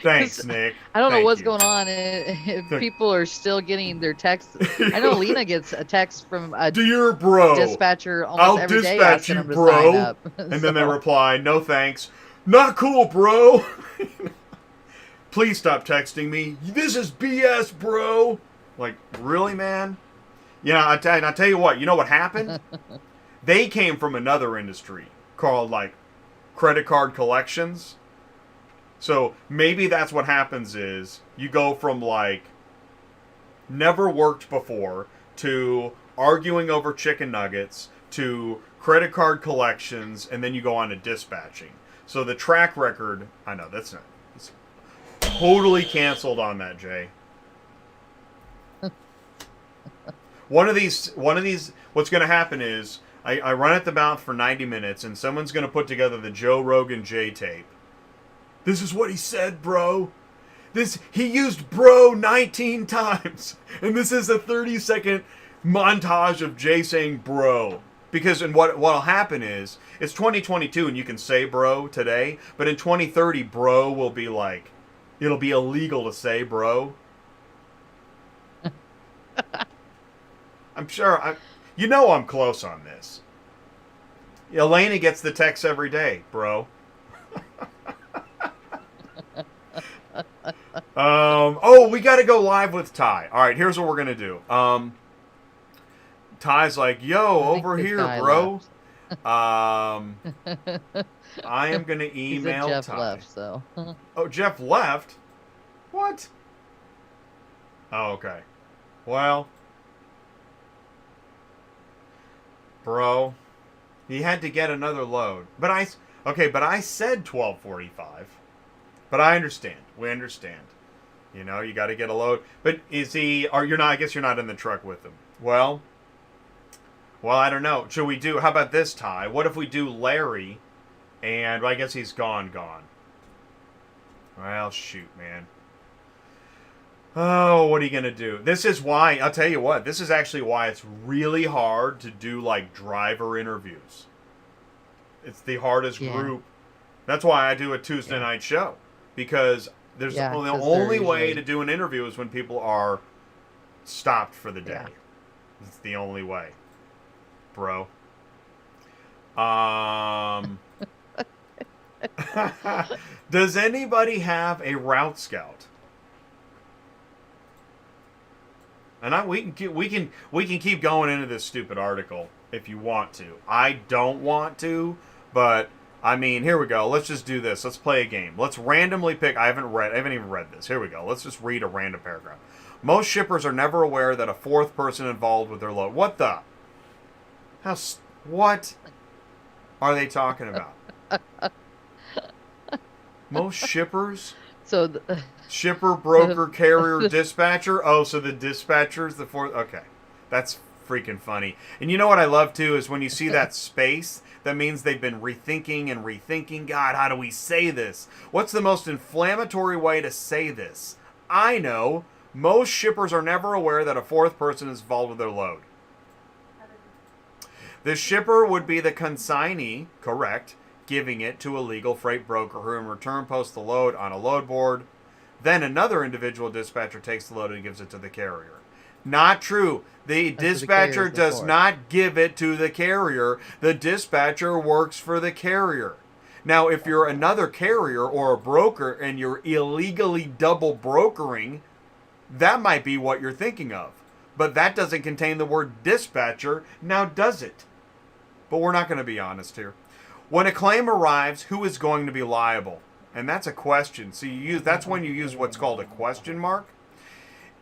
Thanks, Nick. I don't know Thank what's you. going on. If people are still getting their texts. I know Lena gets a text from a Dear bro, dispatcher almost I'll every day dispatch asking you, them to bro. sign up. And then they So, reply, no thanks. Not cool, bro. Please stop texting me. This is BS, bro. Like, really, man? Yeah, I tell you what. You know what happened? They came from another industry called, like, credit card collections. So maybe that's what happens is you go from, like, never worked before to arguing over chicken nuggets to credit card collections, and then you go on to dispatching. So the track record, I know it's totally canceled on that, Jay. One of these, what's going to happen is I run at the mouth for 90 minutes, and someone's going to put together the Joe Rogan J tape. This is what he said, bro. He used bro 19 times, and this is a 30-second montage of Jay saying bro. Because what'll happen is it's 2022 and you can say bro today, but in 2030 bro will be like, it'll be illegal to say bro. I'm sure you know I'm close on this. Elena gets the text every day, bro. We got to go live with Ty. All right, here's what we're gonna do. Ty's like, yo, I think over the here, guy bro. left. I am gonna He said email Jeff Ty. left, so. Oh, Jeff left? What? Oh, okay. Well, bro, he had to get another load. But I said 12:45. But I understand. We understand. You know, you got to get a load. But is he? Or you're not? I guess you're not in the truck with him. Well, I don't know. Should we do? How about this, Ty? What if we do Larry? And I guess he's gone. Well, shoot, man. Oh, what are you gonna do? This is why. I'll tell you what. This is actually why it's really hard to do like driver interviews. It's the hardest group. That's why I do a Tuesday night show. Because the only way to do an interview is when people are stopped for the day. Yeah. It's the only way, bro. Does anybody have a Route Scout? And we can keep going into this stupid article if you want to. I don't want to, but I mean, here we go. Let's just do this. Let's play a game. Let's randomly pick. I haven't even read this. Here we go. Let's just read a random paragraph. Most shippers are never aware that a fourth person involved with their load. What the? What are they talking about? Most shippers? So Shipper, broker, carrier, dispatcher. Oh, so the dispatcher's the fourth. Okay. That's freaking funny. And you know what I love too is when you see that space, that means they've been rethinking. God, how do we say this? What's the most inflammatory way to say this? I know. Most shippers are never aware that a fourth person is involved with their load. The shipper would be the consignee, correct, giving it to a legal freight broker who in return posts the load on a load board. Then another individual dispatcher takes the load and gives it to the carrier. Not true. The dispatcher does not give it to the carrier. The dispatcher works for the carrier. Now, if you're another carrier or a broker and you're illegally double brokering, that might be what you're thinking of. But that doesn't contain the word dispatcher, now does it? But we're not going to be honest here. When a claim arrives, who is going to be liable? And that's a question. So that's when you use what's called a question mark.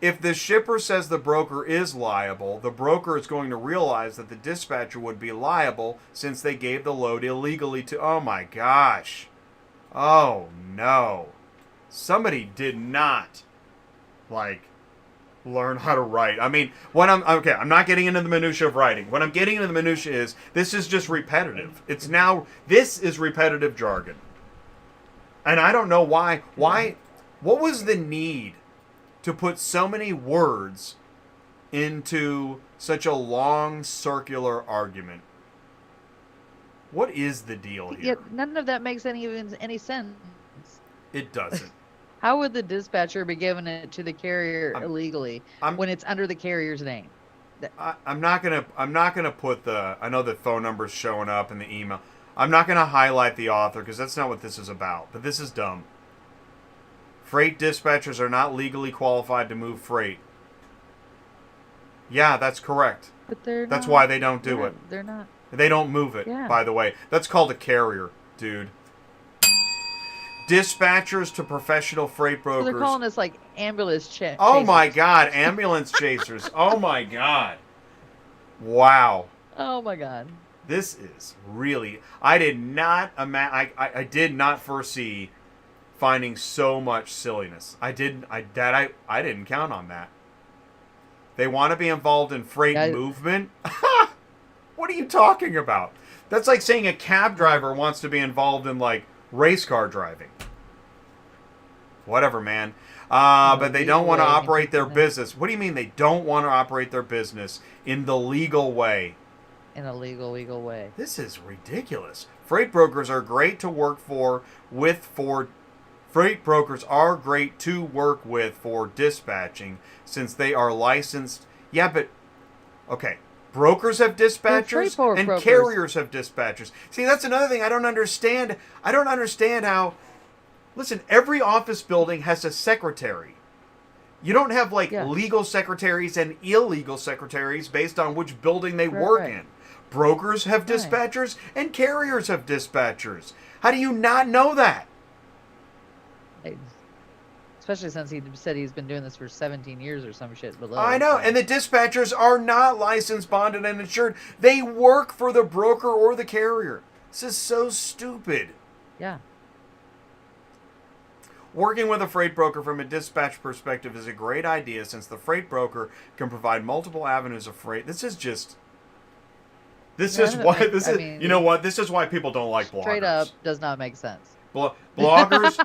If the shipper says the broker is liable, the broker is going to realize that the dispatcher would be liable since they gave the load illegally to... Oh my gosh. Oh no. Somebody did not, learn how to write. I mean, I'm not getting into the minutia of writing. What I'm getting into the minutia is, this is just repetitive. This is repetitive jargon. And I don't know why, what was the need to put so many words into such a long circular argument? What is the deal here? Yeah, none of that makes any sense. It doesn't. How would the dispatcher be giving it to the carrier illegally when it's under the carrier's name? I'm not gonna put I know the phone number's showing up in the email. I'm not gonna highlight the author because that's not what this is about. But this is dumb. Freight dispatchers are not legally qualified to move freight. Yeah, that's correct. But that's why they don't do it. They're not. They don't move it, by the way. That's called a carrier, dude. Dispatchers to professional freight brokers. So they're calling us ambulance chasers. Oh my God, ambulance chasers. Oh my God. Wow. Oh my God. This is really... I did not I did not foresee finding so much silliness. I didn't count on that. They want to be involved in freight movement? What are you talking about? That's like saying a cab driver wants to be involved in race car driving. Whatever, man. But they don't want to operate their business. What do you mean they don't want to operate their business in the legal way? In a legal way. This is ridiculous. Freight brokers are great to work Freight brokers are great to work with for dispatching since they are licensed. Yeah, but okay. Brokers have dispatchers and brokers. Carriers have dispatchers. See, that's another thing I don't understand. I don't understand how... Listen, every office building has a secretary. You don't have legal secretaries and illegal secretaries based on which building they work in. Brokers have dispatchers and carriers have dispatchers. How do you not know that? Especially since he said he's been doing this for 17 years or some shit below. I know, and the dispatchers are not licensed, bonded, and insured. They work for the broker or the carrier. This is so stupid. Yeah. Working with a freight broker from a dispatch perspective is a great idea since the freight broker can provide multiple avenues of freight. This is you know what? This is why people don't like bloggers. Straight up does not make sense. Bloggers,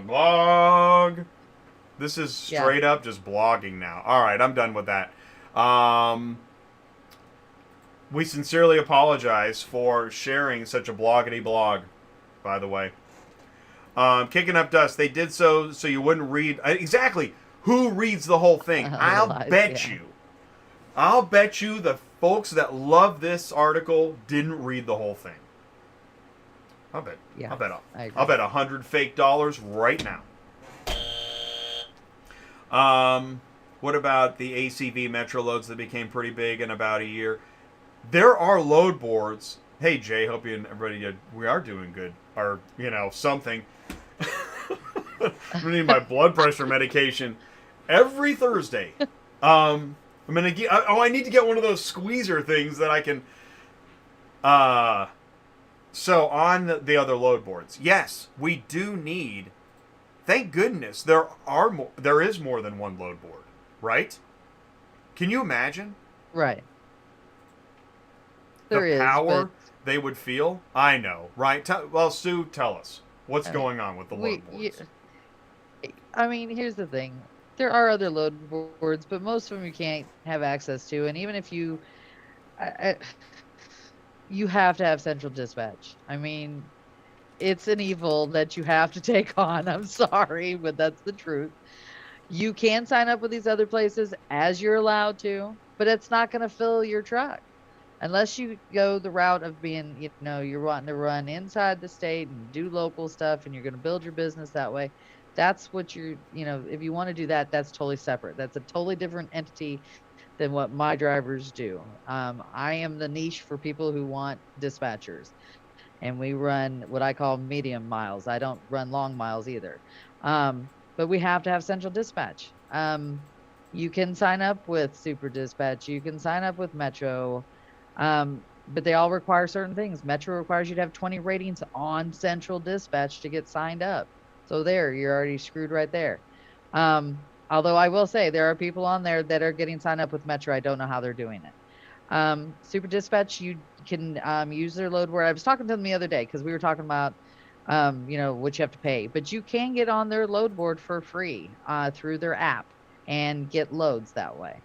blog. This is straight up just blogging now. All right, I'm done with that. We sincerely apologize for sharing such a bloggity blog, by the way. Kicking up dust. They did so you wouldn't read... Exactly. Who reads the whole thing? I'll bet you the folks that love this article didn't read the whole thing. I'll bet $100 fake dollars right now. What about the ACV Metro loads that became pretty big in about a year? There are load boards. Hey Jay, hope you and everybody we are doing good, or something. I'm gonna need my blood pressure medication every Thursday. I'm gonna get. I need to get one of those squeezer things that I can. So on the other load boards, yes, we do need. Thank goodness there is more than one load board, right? Can you imagine? Right. The power they would feel. I know, right? Well, Sue, tell us what's going on with the load boards. I mean, here's the thing: there are other load boards, but most of them you can't have access to, and even if you I, you have to have central dispatch. I mean, it's an evil that you have to take on. I'm sorry, but that's the truth. You can sign up with these other places as you're allowed to, but it's not going to fill your truck unless you go the route of being, you're wanting to run inside the state and do local stuff and you're going to build your business that way. That's what if you want to do that, that's totally separate. That's a totally different entity than what my drivers do. I am the niche for people who want dispatchers, and we run what I call medium miles. I don't run long miles either. But we have to have central dispatch. You can sign up with Super Dispatch. You can sign up with Metro. But they all require certain things. Metro requires you to have 20 ratings on central dispatch to get signed up. So there, you're already screwed right there. Although I will say there are people on there that are getting signed up with Metro. I don't know how they're doing it. Super Dispatch, you can use their load board. I was talking to them the other day because we were talking about, what you have to pay. But you can get on their load board for free through their app and get loads that way.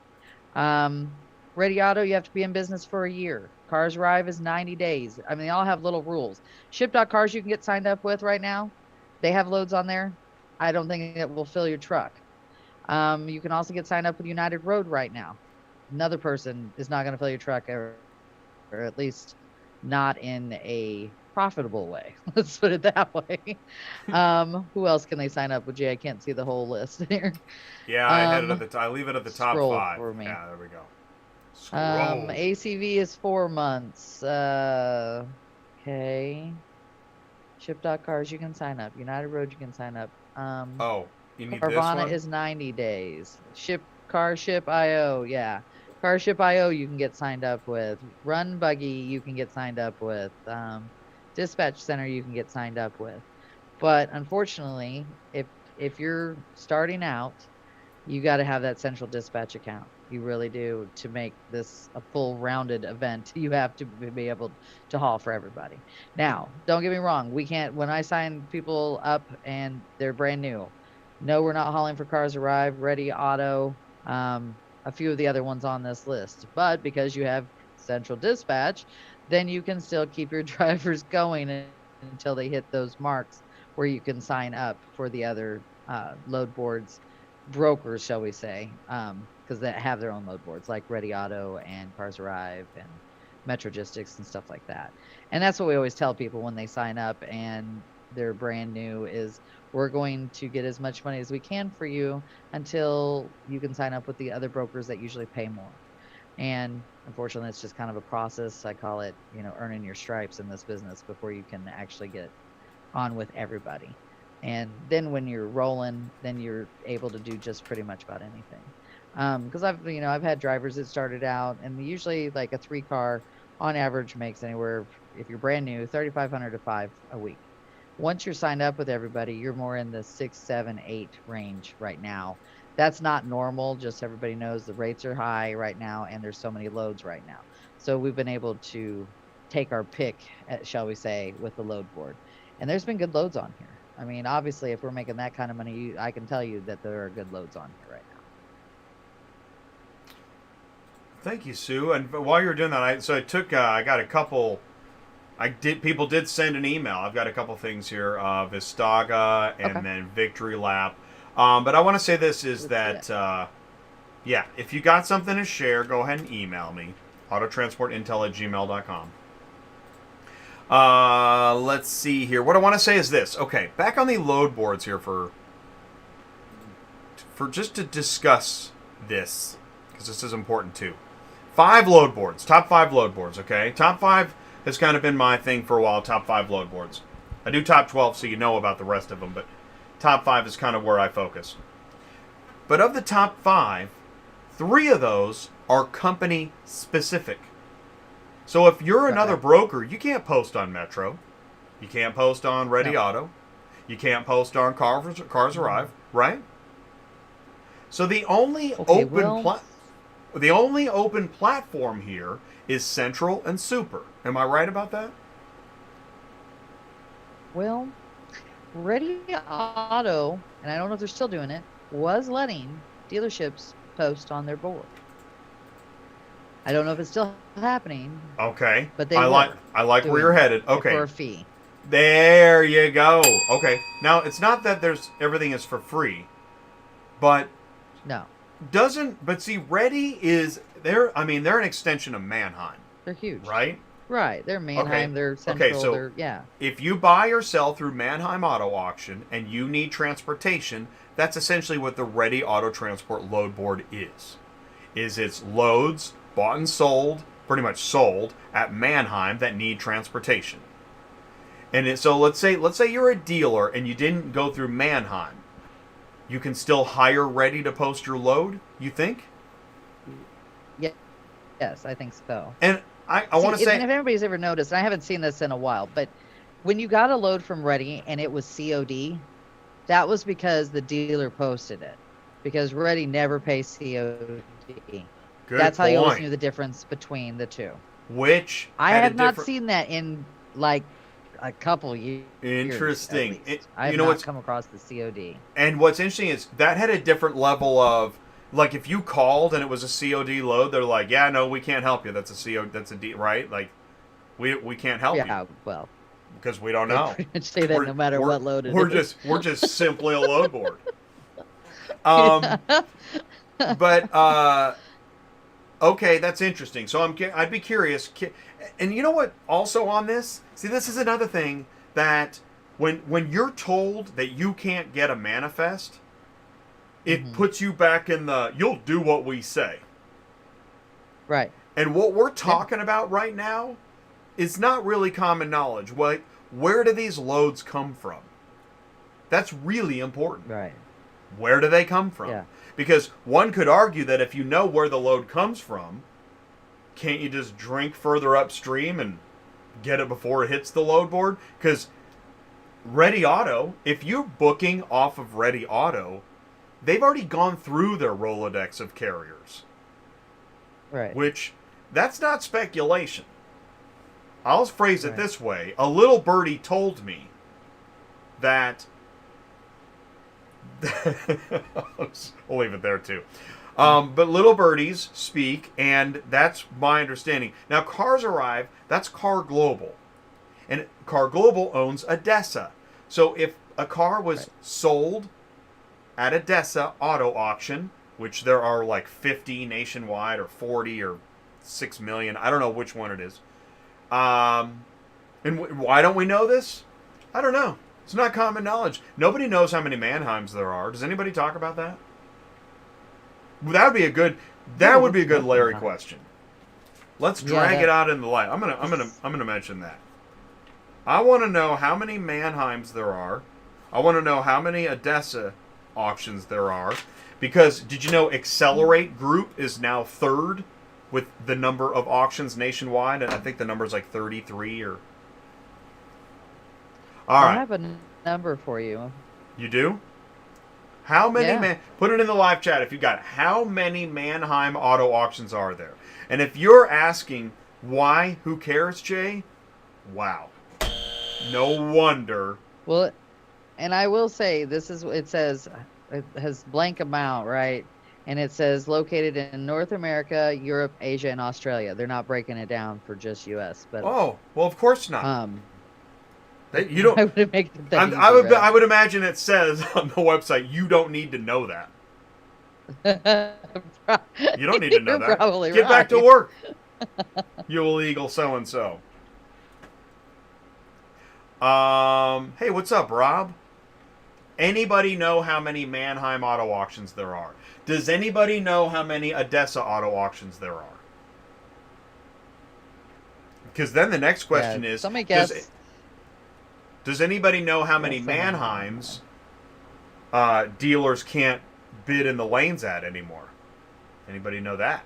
Ready Auto, you have to be in business for a year. Cars Arrive is 90 days. I mean, they all have little rules. Ship.Cars you can get signed up with right now. They have loads on there. I don't think it will fill your truck. You can also get signed up with United Road right now. Another person is not going to fill your truck, or at least not in a profitable way. Let's put it that way. Who else can they sign up with? Jay, I can't see the whole list here. Yeah, I had it at I leave it at the top scroll 5. for me. Yeah, there we go. Scroll. ACV is 4 months. Okay. Ship.Cars, you can sign up. United Road, you can sign up. You need Carvana this one? is 90 days. Carship.io, yeah. Carship.io you can get signed up with. Run Buggy you can get signed up with. Dispatch Center you can get signed up with. But unfortunately, if you're starting out, you got to have that central dispatch account. You really do. To make this a full rounded event, you have to be able to haul for everybody. Now, don't get me wrong. We can't, when I sign people up and they're brand new, no, we're not hauling for Cars Arrive, Ready Auto, a few of the other ones on this list. But because you have central dispatch, then you can still keep your drivers going until they hit those marks where you can sign up for the other load boards, brokers, shall we say, because they have their own load boards like Ready Auto and Cars Arrive and Metrogistics and stuff like that. And that's what we always tell people when they sign up and they're brand new is we're going to get as much money as we can for you until you can sign up with the other brokers that usually pay more. And unfortunately, it's just kind of a process. I call it, earning your stripes in this business before you can actually get on with everybody. And then when you're rolling, then you're able to do just pretty much about anything. Because I've had drivers that started out, and usually like a 3-car on average makes anywhere, if you're brand new, 3,500 to 5 a week. Once you're signed up with everybody, you're more in the 6, 7, 8 range right now. That's not normal. Just everybody knows the rates are high right now, and there's so many loads right now. So we've been able to take our pick, shall we say, with the load board. And there's been good loads on here. I mean, obviously, if we're making that kind of money, I can tell you that there are good loads on here right now. Thank you, Sue. And while you were doing that, I got a couple. People did send an email. I've got a couple things here. Vistaga and then Victory Lap. But I want to say this is that, if you got something to share, go ahead and email me. autotransportintel@gmail.com. Let's see here. What I want to say is this. Okay, back on the load boards here for just to discuss this, because this is important too. 5 load boards. Top 5 load boards, okay? Top 5 has kind of been my thing for a while, top 5 load boards. I do top 12 so you know about the rest of them, but top 5 is kind of where I focus. But of the top 5, 3 of those are company specific. So if you're another broker, you can't post on Metro. You can't post on Ready Auto. You can't post on Cars Arrive, right? So the only open platform here is Central and Super. Am I right about that? Well, Ready Auto, and I don't know if they're still doing it, was letting dealerships post on their board. I don't know if it's still happening, Okay. but they I like where doing you're headed. it Okay. for a fee. There you go. Okay. Now it's not that everything is for free, but No, but see, Ready is they're an extension of Mannheim, they're huge. right? Right. They're Mannheim. They're central. so They're, yeah. if you buy or sell through Mannheim Auto Auction and you need transportation, that's essentially what the Ready Auto Transport load board is. It's loads bought and sold, pretty much sold at Mannheim that need transportation. So let's say you're a dealer and you didn't go through Mannheim. You can still hire Ready to post your load, you think? Yeah. Yes, I think so. And I want to say, if anybody's ever noticed, and I haven't seen this in a while, but when you got a load from Ready and it was COD, that was because the dealer posted it. Because Ready never pays COD. That's how you always knew the difference between the two. Which I have not seen that in like a couple years. Interesting. I have not come across the COD. And what's interesting is that had a different level of, like, if you called and it was a COD load, they're like, yeah, no, we can't help you. That's a COD, that's a D, right? Like, we can't help you. Yeah, well, because we don't know. Pretty much say that no matter what load it is. We're just simply a load board. But okay, that's interesting. So I'd be curious. And you know what? Also on this, see, this is another thing that when you're told that you can't get a manifest, it puts you back in you'll do what we say. Right. And what we're talking about right now is not really common knowledge. Where do these loads come from? That's really important. Right. Where do they come from? Yeah. Because one could argue that if you know where the load comes from, can't you just drink further upstream and get it before it hits the load board? Because Ready Auto, if you're booking off of Ready Auto, they've already gone through their Rolodex of carriers. Right. Which, that's not speculation. I'll phrase it this way. A little birdie told me that... I'll leave it there, too. But little birdies speak, and that's my understanding. Now, Cars Arrive, that's Car Global. And Car Global owns ADESA. So if a car was sold at ADESA auto auction, which there are like 50 nationwide, or 40, or 6 million, I don't know which one it is. And why don't we know this? I don't know. It's not common knowledge. Nobody knows how many Mannheims there are. Does anybody talk about that? That would be a good Larry question. Let's drag it out in the light. I'm gonna mention that. I want to know how many Mannheims there are. I want to know how many ADESA auctions there are. Because did you know Accelerate Group is now third with the number of auctions nationwide, and I think the number is like 33 or. All right. I have a number for you. You do? How many put it in the live chat if you got it. How many Mannheim auto auctions are there? And if you're asking why, who cares, Jay? Wow. No wonder. Well, and I will say it says it has blank amount, right? And it says located in North America, Europe, Asia, and Australia. They're not breaking it down for just US, but oh, well, of course not. You don't. I would make it that I would imagine it says on the website you don't need to know that. You don't need to know that. Probably Get right. back to work. You illegal so and so. Hey, what's up, Rob? Anybody know how many Mannheim auto auctions there are? Does anybody know how many ADESA auto auctions there are? Because then the next question is, somebody guess. Does anybody know how many Mannheims dealers can't bid in the lanes at anymore? Anybody know that?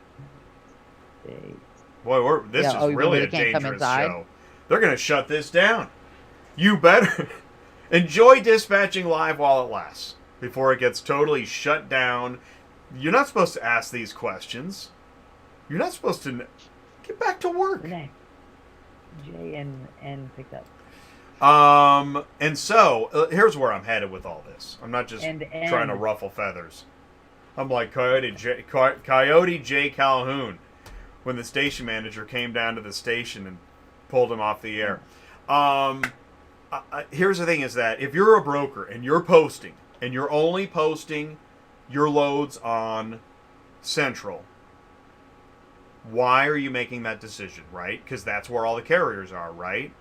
Boy, this is really a dangerous show. They're going to shut this down. You better enjoy dispatching live while it lasts before it gets totally shut down. You're not supposed to ask these questions. You're not supposed to get back to work. J and picked up. And so here's where I'm headed with all this. I'm not just trying to ruffle feathers. I'm like Coyote J. Calhoun. when the station manager came down to the station and pulled him off the air. Here's the thing is that if you're a broker and you're posting, and you're only posting your loads on Central, why are you making that decision, right? Because that's where all the carriers are, right?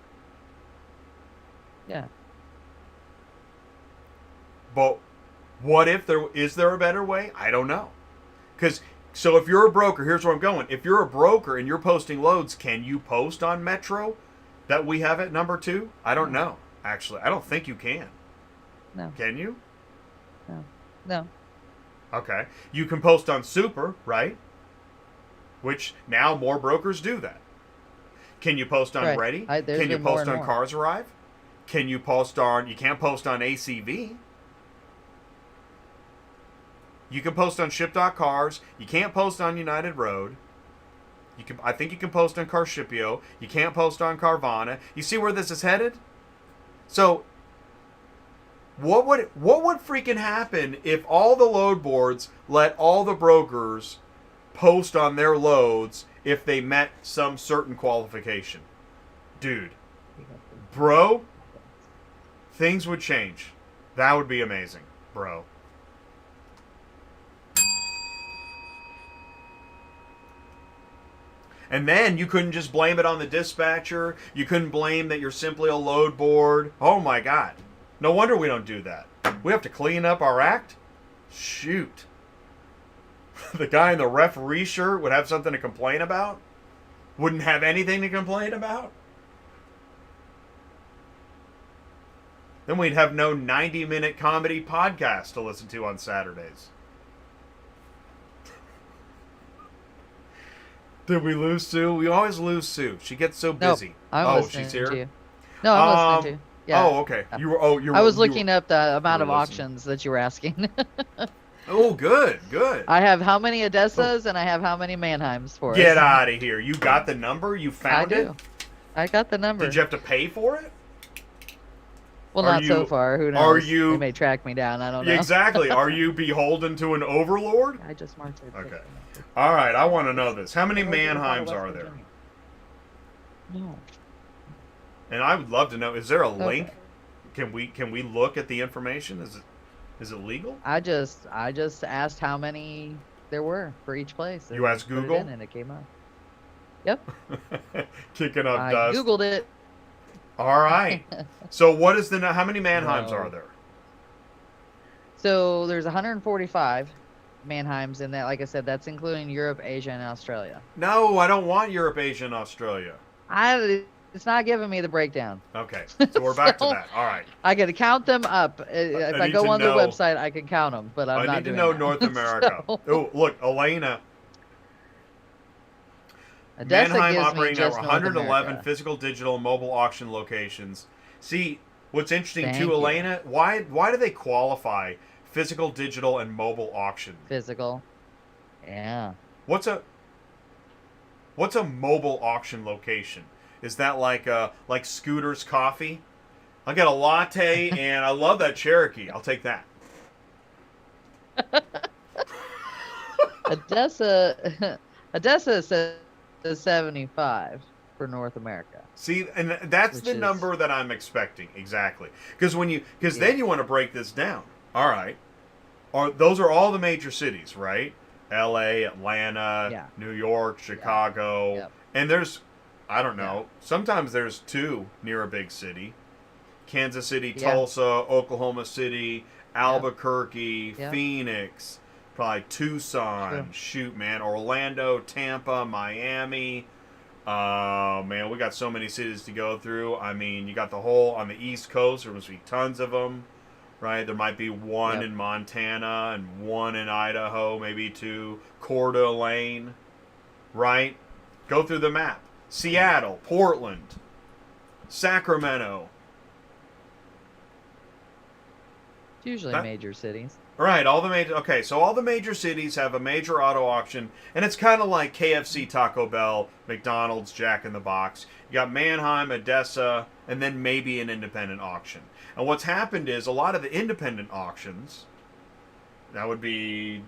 Yeah. But what if is there a better way? I don't know. So if you're a broker, here's where I'm going. If you're a broker and you're posting loads, can you post on Metro that we have at number 2? I don't know. Actually, I don't think you can. No. Can you? No. Okay. You can post on Super, right? Which now more brokers do that. Can you post on Right. Ready? There's Can you been more post and on more. Cars Arrive? Can you post on... You can't post on ACV. You can post on Ship.Cars. You can't post on United Road. I think you can post on Carshipio. You can't post on Carvana. You see where this is headed? So, what would freaking happen if all the load boards let all the brokers post on their loads if they met some certain qualification? Dude, bro, things would change. That would be amazing, bro. And then you couldn't just blame it on the dispatcher. You couldn't blame that you're simply a load board. Oh my God. No wonder we don't do that. We have to clean up our act? Shoot. The guy in the referee shirt would have something to complain about? Wouldn't have anything to complain about? Then we'd have no 90-minute comedy podcast to listen to on Saturdays. Did we lose Sue? We always lose Sue. She gets so busy. Nope, I'm oh, listening she's here? to you. No, I'm listening to you. Yeah. Oh, okay. Yeah. You were. I was looking up the amount you of were listening. auctions that you were asking. Oh, good, good. I have how many Odessas and I have how many Mannheims for Get us. out of here. You got the number? You I found it? do. I got the number. Did you have to pay for it? Well, Are not so you- far. Who knows? are you- They may track me down. I don't know. Exactly. Are you beholden to an overlord? I just marked it. Okay. All right, I want to know this. How many Oh, they're Mannheims West are there? Virginia. No. And I would love to know, is there a Okay. link? Can we look at the information? Is it legal? I just asked how many there were for each place. You asked Put it Google? in and it came up. Yep. Kicking up I dust. Googled it. All right. So what is how many Mannheims No. are there? So there's 145 Mannheims in that. Like I said, that's including Europe, Asia, and Australia. No, I don't want Europe, Asia, and Australia. It's not giving me the breakdown. Okay, so we're back to So- that. All right. I can count them up. If I need go to on know- their website, I can count them, but I'm I not need to doing know that. North America. So, Oh, look, Elena. Odessa Mannheim gives me operating just over North 111 America. physical, digital, and mobile auction locations. See, what's interesting Thank too, you. Elena, why do they qualify physical, digital, and mobile auction? Physical. Yeah. What's a mobile auction location? Is that like Scooter's Coffee? I'll get a latte and I love that Cherokee. I'll take that. Odessa says 75 for North America. See, and that's Which the is- number that I'm expecting exactly. Because then you want to break this down. All right, those are all the major cities, right? L.A., Atlanta, Yeah. New York, Chicago, Yep. and there's, I don't know. Sometimes there's two near a big city: Kansas City, Yeah. Tulsa, Oklahoma City, Albuquerque, Yep. Phoenix, probably Tucson. Sure. Shoot, man, Orlando, Tampa, Miami. Man, we got so many cities to go through. I mean, you got the whole on the East Coast. There must be tons of them, right? There might be one Yep. in Montana and one in Idaho, maybe two. Coeur d'Alene, right? Go through the map. Seattle, Portland, Sacramento. It's usually That- major cities. Right, all the major cities have a major auto auction, and it's kind of like KFC, Taco Bell, McDonald's, Jack in the Box. You got Mannheim, Odessa, and then maybe an independent auction. And what's happened is a lot of the independent auctions, that would be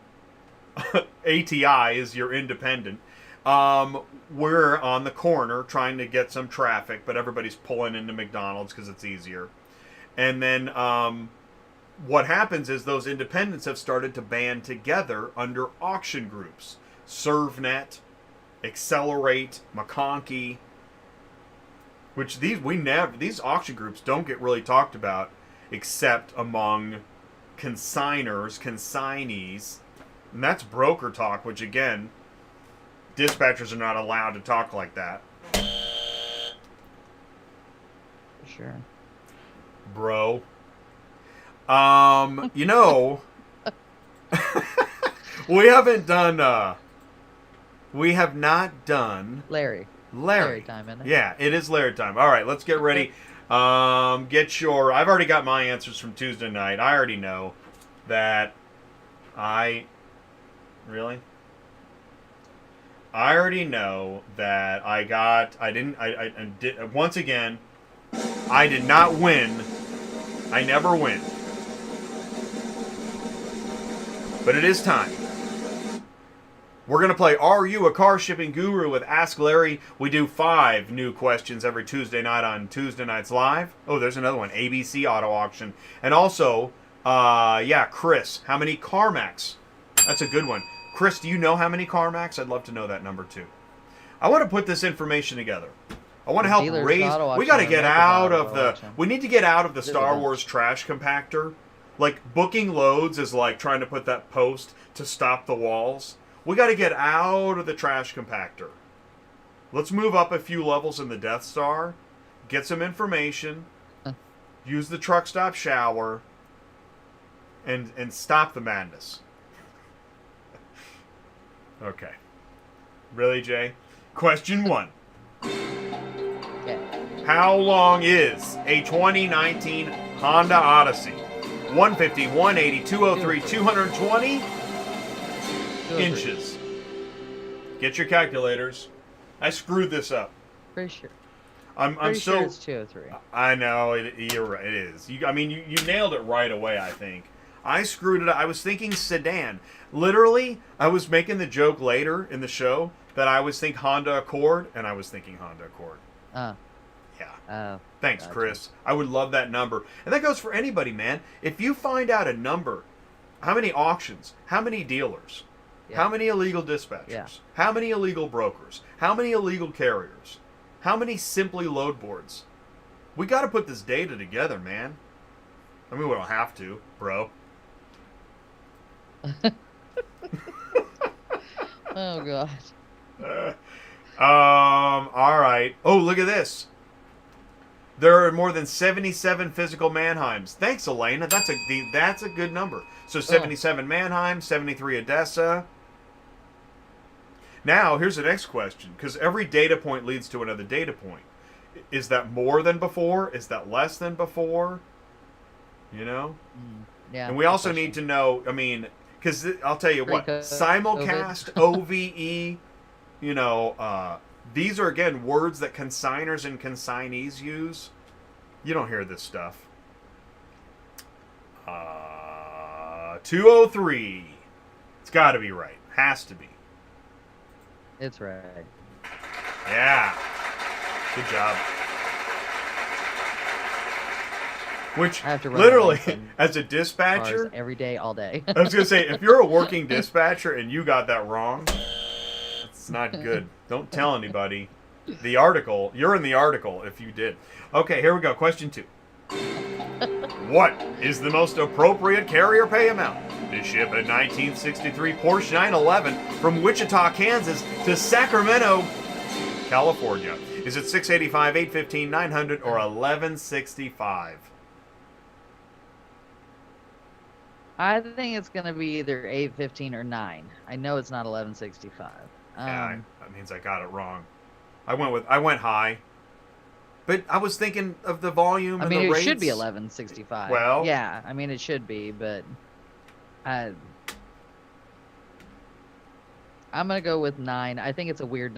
ATI is your independent, We're on the corner trying to get some traffic, but everybody's pulling into McDonald's because it's easier. And then what happens is those independents have started to band together under auction groups. ServNet, Accelerate, McConkey, which these auction groups don't get really talked about except among consignees, and that's broker talk, which again, dispatchers are not allowed to talk like that. Sure. Bro. We have not done Larry Larry time, isn't it? Yeah, it is Larry time. All right, let's get ready. I've already got my answers from Tuesday night. I already know that I already know that once again, I did not win. I never win. But it is time. We're going to play Are You a Car Shipping Guru with Ask Larry. We do 5 new questions every Tuesday night on Tuesday Nights Live. Oh, there's another one. ABC Auto Auction. And also, Chris, how many CarMax? That's a good one. Chris, do you know how many CarMax? I'd love to know that number too. I want to put this information together. I want to help raise... We got to get out of the... We need to get out of the Star Wars trash compactor. Like, booking loads is like trying to put that post to stop the walls. We got to get out of the trash compactor. Let's move up a few levels in the Death Star, get some information, use the truck stop shower, and stop the madness. Okay. Really, Jay? Question 1. Okay. How long is a 2019 Honda Odyssey? 150, 180, 203, 220 inches. Get your calculators. I screwed this up. Pretty sure. I'm Pretty so. sure it's 203. I know you're right. It is. You nailed it right away. I think I screwed it up. I was thinking sedan. Literally, I was making the joke later in the show that I was thinking Honda Accord, and I was thinking Honda Accord. Yeah. Thanks, gotcha. Chris. I would love that number. And that goes for anybody, man. If you find out a number, how many auctions, how many dealers, how many illegal dispatchers, how many illegal brokers, how many illegal carriers, how many simply load boards, we got to put this data together, man. I mean, we don't have to, bro. Oh, God. All right. Oh, look at this. There are more than 77 physical Mannheims. Thanks, Elena. That's a good number. So 77 Mannheim, 73 Odessa. Now, here's the next question, because every data point leads to another data point. Is that more than before? Is that less than before? You know? Yeah. And we also need to know, I mean, because I'll tell you what, simulcast, OVE, these are, again, words that consigners and consignees use. You don't hear this stuff. 203. It's got to be right. Has to be. It's right. Yeah. Good job. Which, I have to run literally, away from as a dispatcher... cars every day, all day. I was going to say, if you're a working dispatcher and you got that wrong, it's not good. Don't tell anybody. The article, you're in the article if you did. Okay, here we go. Question 2. What is the most appropriate carrier pay amount to ship a 1963 Porsche 911 from Wichita, Kansas to Sacramento, California? Is it $685, $815, $900, or $1,165? I think it's going to be either 815 or 9. I know it's not 1165. Yeah, that means I got it wrong. I went high. But I was thinking of the volume and the rates. I mean, it should be 1165. Well, yeah, I mean, it should be, but I'm going to go with 9. I think it's a weird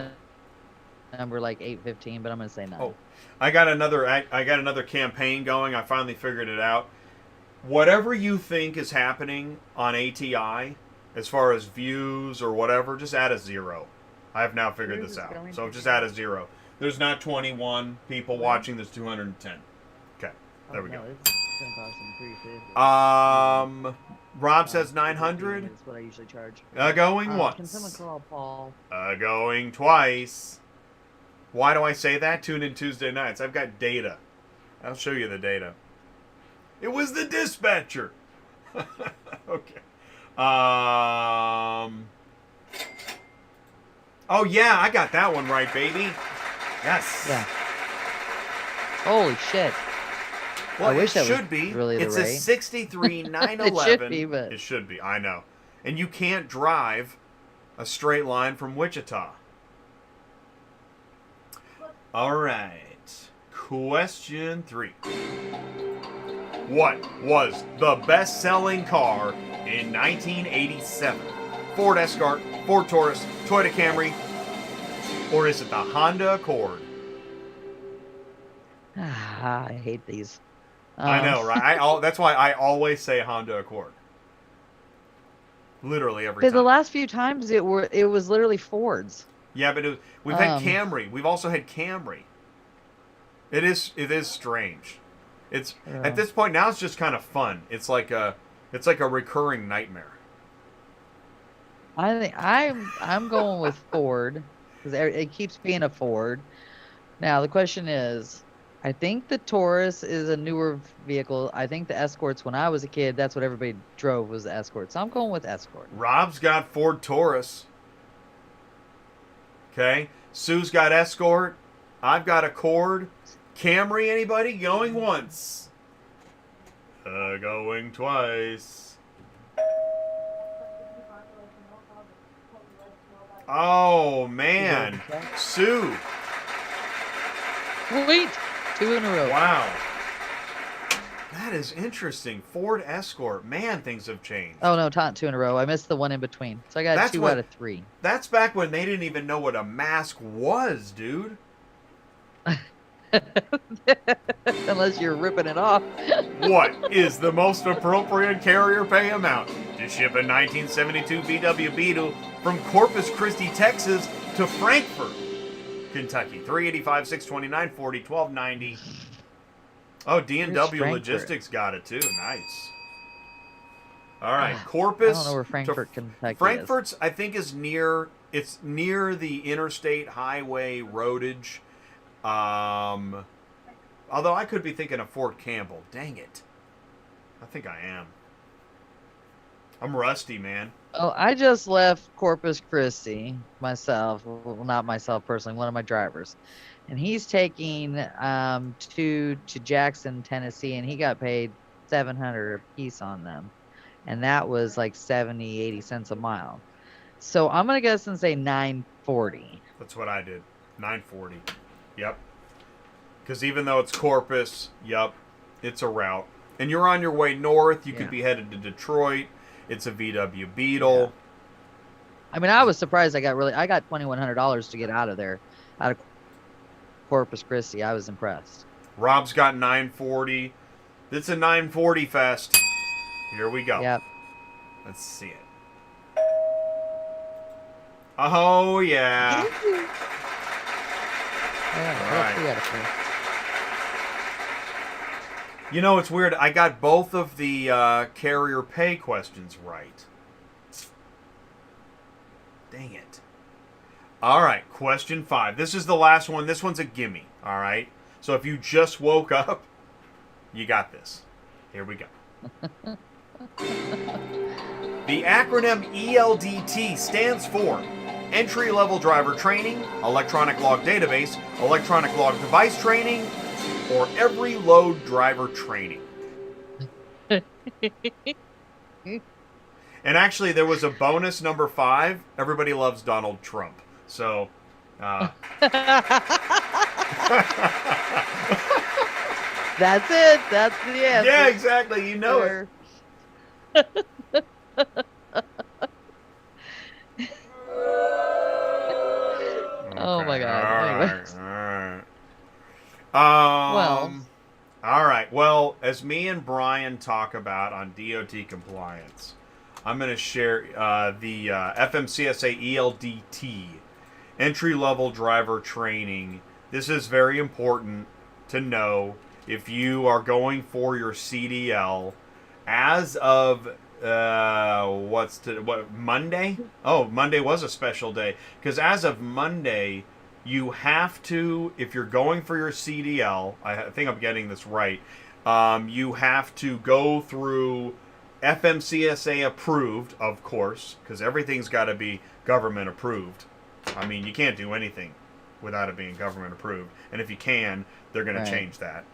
number like 815, but I'm going to say 9. Oh, I got another campaign going. I finally figured it out. Whatever you think is happening on ATI, as far as views or whatever, just add a 0. I have now figured Yours this is out. going So to just be- add a 0. There's not 21 people watching. There's 210. Okay, there we no, go. it's gonna cost them $350. Rob says 900. That's what I usually charge. Going once. Can someone call Paul? Going twice. Why do I say that? Tune in Tuesday nights. I've got data. I'll show you the data. It was the dispatcher. Okay. Oh yeah, I got that one right, baby. Yes. Yeah. Holy shit. Well, I wish it that was should be. really the It's a rate. 63 911. It should be, but- It should be. I know. And you can't drive a straight line from Wichita. All right. Question 3. What was the best-selling car in 1987? Ford Escort, Ford Taurus, Toyota Camry, or is it the Honda Accord? I hate these. I know, right? That's why I always say Honda Accord. Literally every Because time. the last few times it was literally Fords. Yeah, but we've had Camry. We've also had Camry. It is strange. It's at this point now it's just kind of fun. It's like a recurring nightmare. I think I'm going with Ford because it keeps being a Ford. Now the question is, I think the Taurus is a newer vehicle. I think the Escorts, when I was a kid, that's what everybody drove was the Escort. So I'm going with Escort. Rob's got Ford Taurus. Okay. Sue's got Escort. I've got Accord. Camry, anybody? Going once. Going twice. Oh, man. Sue. Sweet. 2 in a row. Wow. That is interesting. Ford Escort. Man, things have changed. Oh no, not 2 in a row. I missed the one in between. So I got That's 2 what- out of 3. That's back when they didn't even know what a mask was, dude. Unless you're ripping it off. What is the most appropriate carrier pay amount to ship a 1972 VW Beetle from Corpus Christi, Texas to Frankfort, Kentucky? $385, $629, $40, $12.90. Oh, D&W Frankfurt? Logistics got it too. Nice. All right, I Corpus. don't know where to Frankfurt, Kentucky Frankfurt's, I think, is near. It's near the interstate highway roadage. Although I could be thinking of Fort Campbell. Dang it. I think I am. I'm rusty, man. Oh, I just left Corpus Christi myself. Well, not myself personally, one of my drivers. And he's taking to Jackson, Tennessee, and he got paid $700 a piece on them. And that was like 70, 80 cents a mile. So I'm going to guess and say $9.40. That's what I did. $9.40. Yep. Because even though it's Corpus, yep, it's a route. And you're on your way north. You could be headed to Detroit. It's a VW Beetle. Yeah. I mean, I was surprised I got $2,100 to get out of there, out of Corpus Christi. I was impressed. Rob's got $9.40. It's a $9.40 fest. Here we go. Yep. Let's see it. Oh, yeah. All right. You know, it's weird. I got both of the carrier pay questions right. Dang it. All right, question 5. This is the last one. This one's a gimme, all right? So if you just woke up, you got this. Here we go. The acronym ELDT stands for Entry-Level Driver Training, Electronic Log Database, Electronic Log Device Training, or Every Load Driver Training. And actually, there was a bonus number 5. Everybody loves Donald Trump. So, That's it. That's the answer. yeah, exactly. You know it. Oh my God. All Anyways. right. Well. All right. Well, as me and Brian talk about on DOT compliance, I'm going to share the FMCSA ELDT entry-level driver training. This is very important to know if you are going for your CDL. As of Monday? Oh, Monday was a special day because as of Monday, you have to, if you're going for your CDL, I think I'm getting this right. You have to go through FMCSA approved, of course, because everything's got to be government approved. I mean, you can't do anything without it being government approved. And if you can, they're going to change that.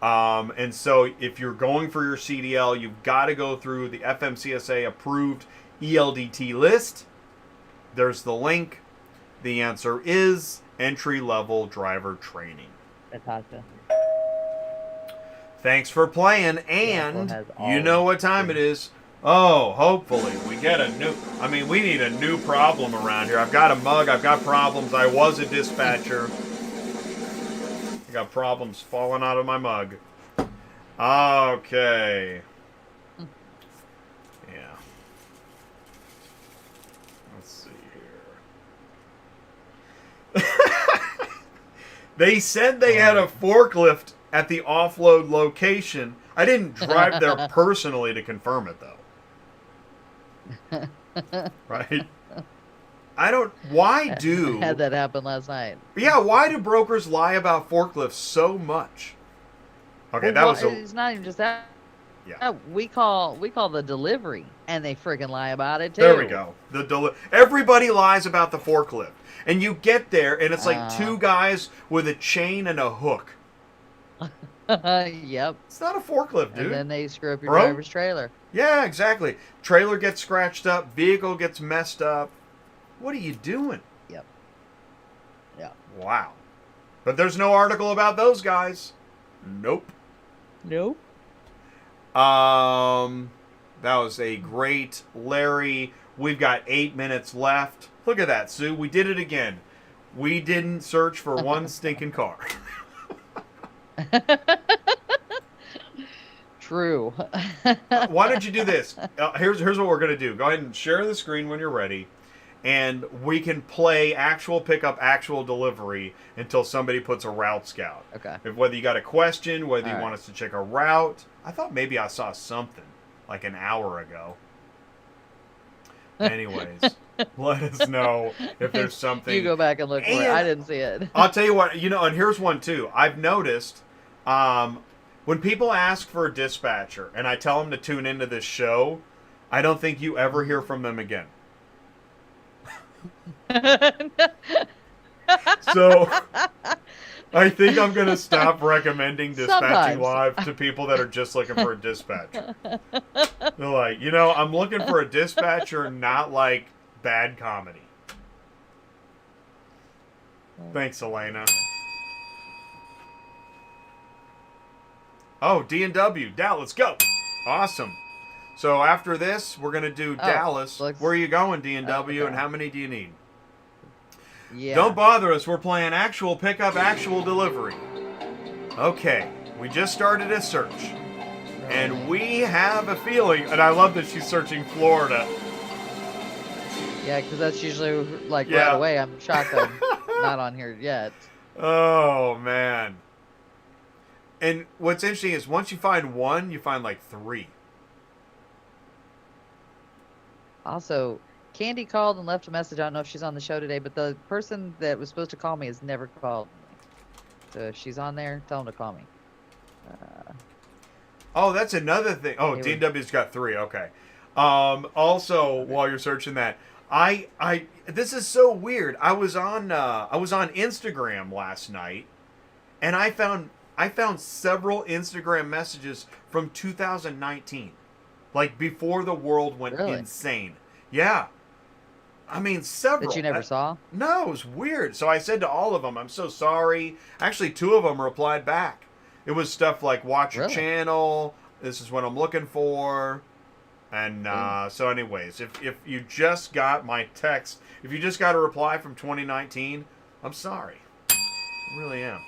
And so if you're going for your CDL, you've got to go through the FMCSA approved ELDT list. There's the link. The answer is entry-level driver training. Natasha. Thanks for playing, and you know what time it is. Oh, hopefully we get a new... I mean, we need a new problem around here. I've got a mug. I've got problems. I was a dispatcher. I got problems falling out of my mug. Okay. Yeah. Let's see here. They said they had a forklift at the offload location. I didn't drive there personally to confirm it, though. Right? I don't... Why do... I had that happen last night. Yeah, why do brokers lie about forklifts so much? Okay, that was... It's not even just that. Yeah. We call the delivery, and they freaking lie about it, too. There we go. Everybody lies about the forklift. And you get there, and it's like two guys with a chain and a hook. Yep. It's not a forklift, dude. And then they screw up your driver's trailer. Yeah, exactly. Trailer gets scratched up. Vehicle gets messed up. What are you doing? Yep. Yeah. Wow. But there's no article about those guys. Nope. Nope. That was a great Larry. We've got 8 minutes left. Look at that, Sue. We did it again. We didn't search for one stinking car. True. Why don't you do this? Here's what we're going to do. Go ahead and share the screen when you're ready. And we can play actual pickup, actual delivery until somebody puts a route scout. Okay. Whether you got a question, whether you All want us to check a route. I thought maybe I saw something like an hour ago. Anyways, let us know if there's something. You go back and look for it. I didn't see it. I'll tell you what, and here's one too. I've noticed when people ask for a dispatcher and I tell them to tune into this show, I don't think you ever hear from them again. So I think I'm going to stop recommending Dispatching Live to people that are just looking for a dispatcher. They're like, I'm looking for a dispatcher, not like bad comedy. Thanks, Elena. Oh, D&W. Dallas, let's go. Awesome. So after this, we're going to do Dallas. Where are you going, D&W, and how many do you need? Yeah. Don't bother us. We're playing actual pickup, actual delivery. Okay. We just started a search. And we have a feeling, and I love that she's searching Florida. Yeah, because that's usually, right away. I'm shocked I'm not on here yet. Oh, man. And what's interesting is once you find one, you find like three. Also, Candy called and left a message. I don't know if she's on the show today, but the person that was supposed to call me has never called me. So if she's on there, tell them to call me. Oh, that's another thing. Oh, DW's got three. Okay. Also, while you're searching that, this is so weird. I was on Instagram last night, and I found several Instagram messages from 2019, like before the world went insane. Yeah. I mean, several. That you never saw? No, it was weird. So I said to all of them, I'm so sorry. Actually, two of them replied back. It was stuff like, watch your channel. This is what I'm looking for. And so anyways, if you just got my text, if you just got a reply from 2019, I'm sorry. I really am.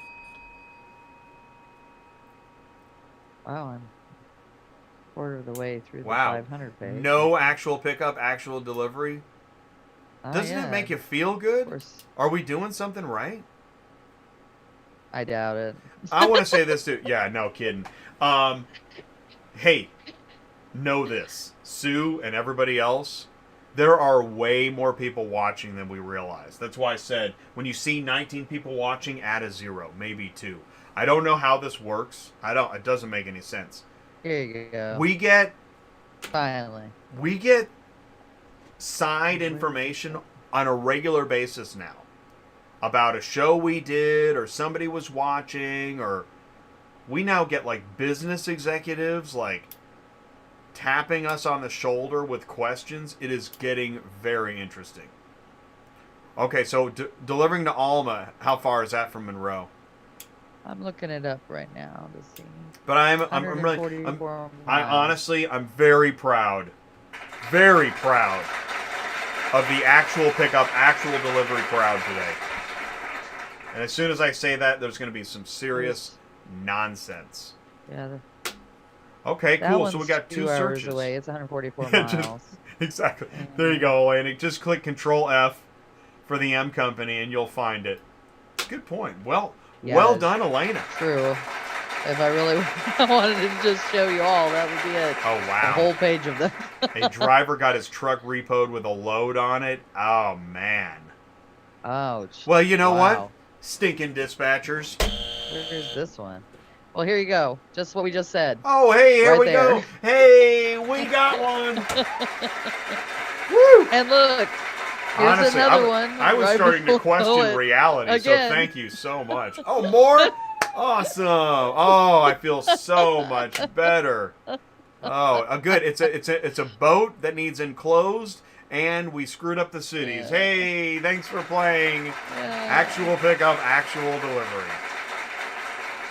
Wow, I'm quarter of the way through the 500 page. No actual pickup, actual delivery? Doesn't it make you feel Of good? course. Are we doing something right? I doubt it. I want to say this too. Yeah, no kidding. Hey, know this. Sue and everybody else, there are way more people watching than we realize. That's why I said, when you see 19 people watching, add a 0, maybe 2. I don't know how this works. It doesn't make any sense. Here you go. Finally. We get side information on a regular basis now about a show we did or somebody was watching, or we now get like business executives like tapping us on the shoulder with questions. It is getting very interesting. Okay, so delivering to Alma, how far is that from Monroe? I'm looking it up right now to see. But I'm very proud of the actual pickup, actual delivery crowd today. And as soon as I say that, there's going to be some serious nonsense. Yeah. Okay, That cool. So we one's got 2 hours searches. away. It's 144 miles. Exactly. There you go, Elaine. Just click Control F for the M company, and you'll find it. Good point. Well done, Elena. True. If I really wanted to just show you all, that would be it. Oh, wow. A whole page of them. A driver got his truck repoed with a load on it. Oh, man. Ouch. Well, you know Wow. what? Stinking dispatchers. Where's this one? Well, here you go. Just what we just said. Oh, hey, here Right we there. go. Hey, we got one. Woo! And look, here's Honestly, another one. I was right starting to below question it. reality, Again. so thank you so much. Oh, more? Awesome. Oh, I feel so much better. Oh, good. It's a boat that needs enclosed, and we screwed up the cities. Yeah. Hey, thanks for playing. Yeah. Actual pickup, actual delivery.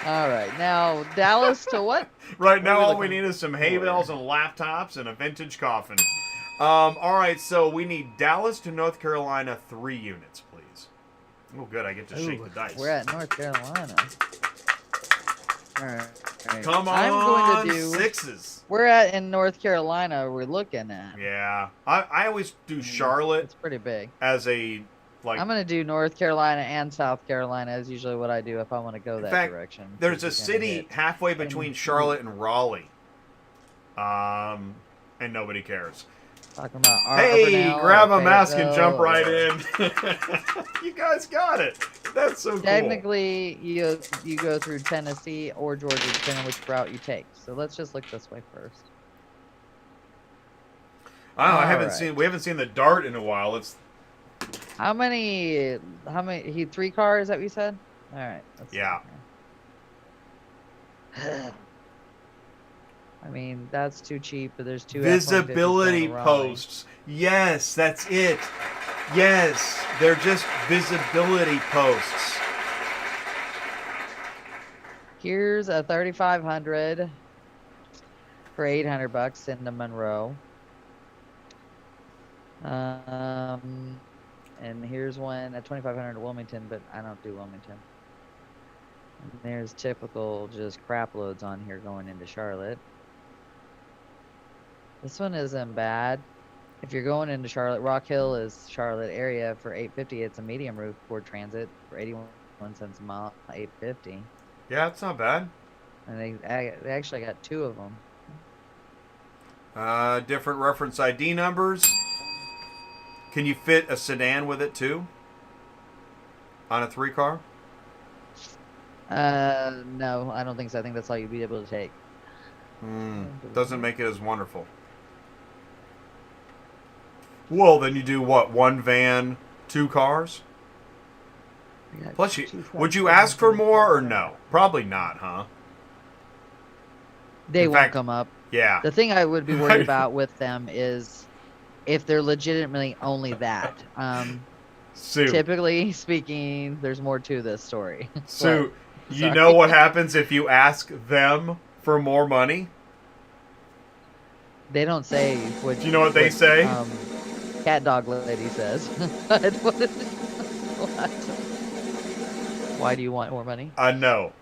All right, now Dallas to what? Right now, What are we all we looking need is some hay bales and laptops and a vintage coffin. All right, so we need Dallas to North Carolina, 3 units, please. Oh, good. I get to shake the dice. We're at North Carolina. All right. Come on, I'm going to do 6s. We're at in North Carolina. We're looking at. Yeah, I always do Charlotte It's pretty big. as a like. I'm gonna do North Carolina and South Carolina is usually what I do if I want to go In that fact, direction. There's a It's gonna city hit. halfway between Charlotte and Raleigh, and nobody cares. Talking about Hey, Arbonell, grab a mask and jump Fayetteville, right or- in. You guys got it. That's so cool. Technically, you go through Tennessee or Georgia, depending on which route you take. So let's just look this way first. I don't know, Alright. we haven't seen the Dart in a while. It's How many? He 3 cars that we said? All right. Let's see Yeah. here. I mean, that's too cheap, but there's 2 visibility F-150s going to Raleigh. posts. Yes, that's it. Yes, they're just visibility posts. Here's a 3500 for $800 into Monroe. And here's one at 2500 to Wilmington, but I don't do Wilmington. And there's typical just crap loads on here going into Charlotte. This one isn't bad. If you're going into Charlotte, Rock Hill is Charlotte area for $850. It's a medium roof Ford Transit for 81 cents a mile, $850. Yeah, it's not bad. And they actually got 2 of them. Different reference ID numbers. Can you fit a sedan with it too? On a 3-car? No, I don't think so. I think that's all you'd be able to take. Doesn't make it as wonderful. Well, then you do what? 1 van, 2 cars? Plus, would you ask for more or no? Probably not, huh? They In won't fact, come up. Yeah. The thing I would be worried about with them is if they're legitimately only that. Sue, Typically speaking, there's more to this story. Sue, you sorry. know what happens if you ask them for more money? They don't say what. Do you know what they say? Cat dog lady says. Why do you want more money? No.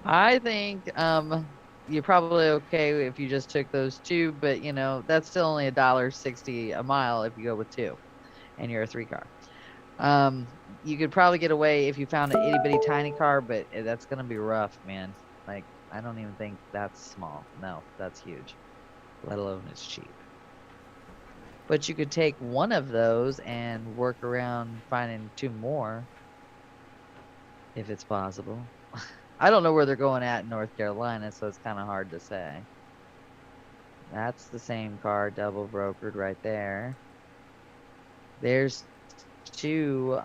I think you're probably okay if you just took those two, but you know, that's still only $1.60 a mile if you go with two and you're a 3-car. You could probably get away if you found an itty bitty tiny car, but that's gonna be rough, man. Like, I don't even think that's small. No, that's huge. Let alone it's cheap. But you could take one of those and work around finding 2 more, if it's possible. I don't know where they're going at in North Carolina, so it's kind of hard to say. That's the same car, double brokered right there. There's 2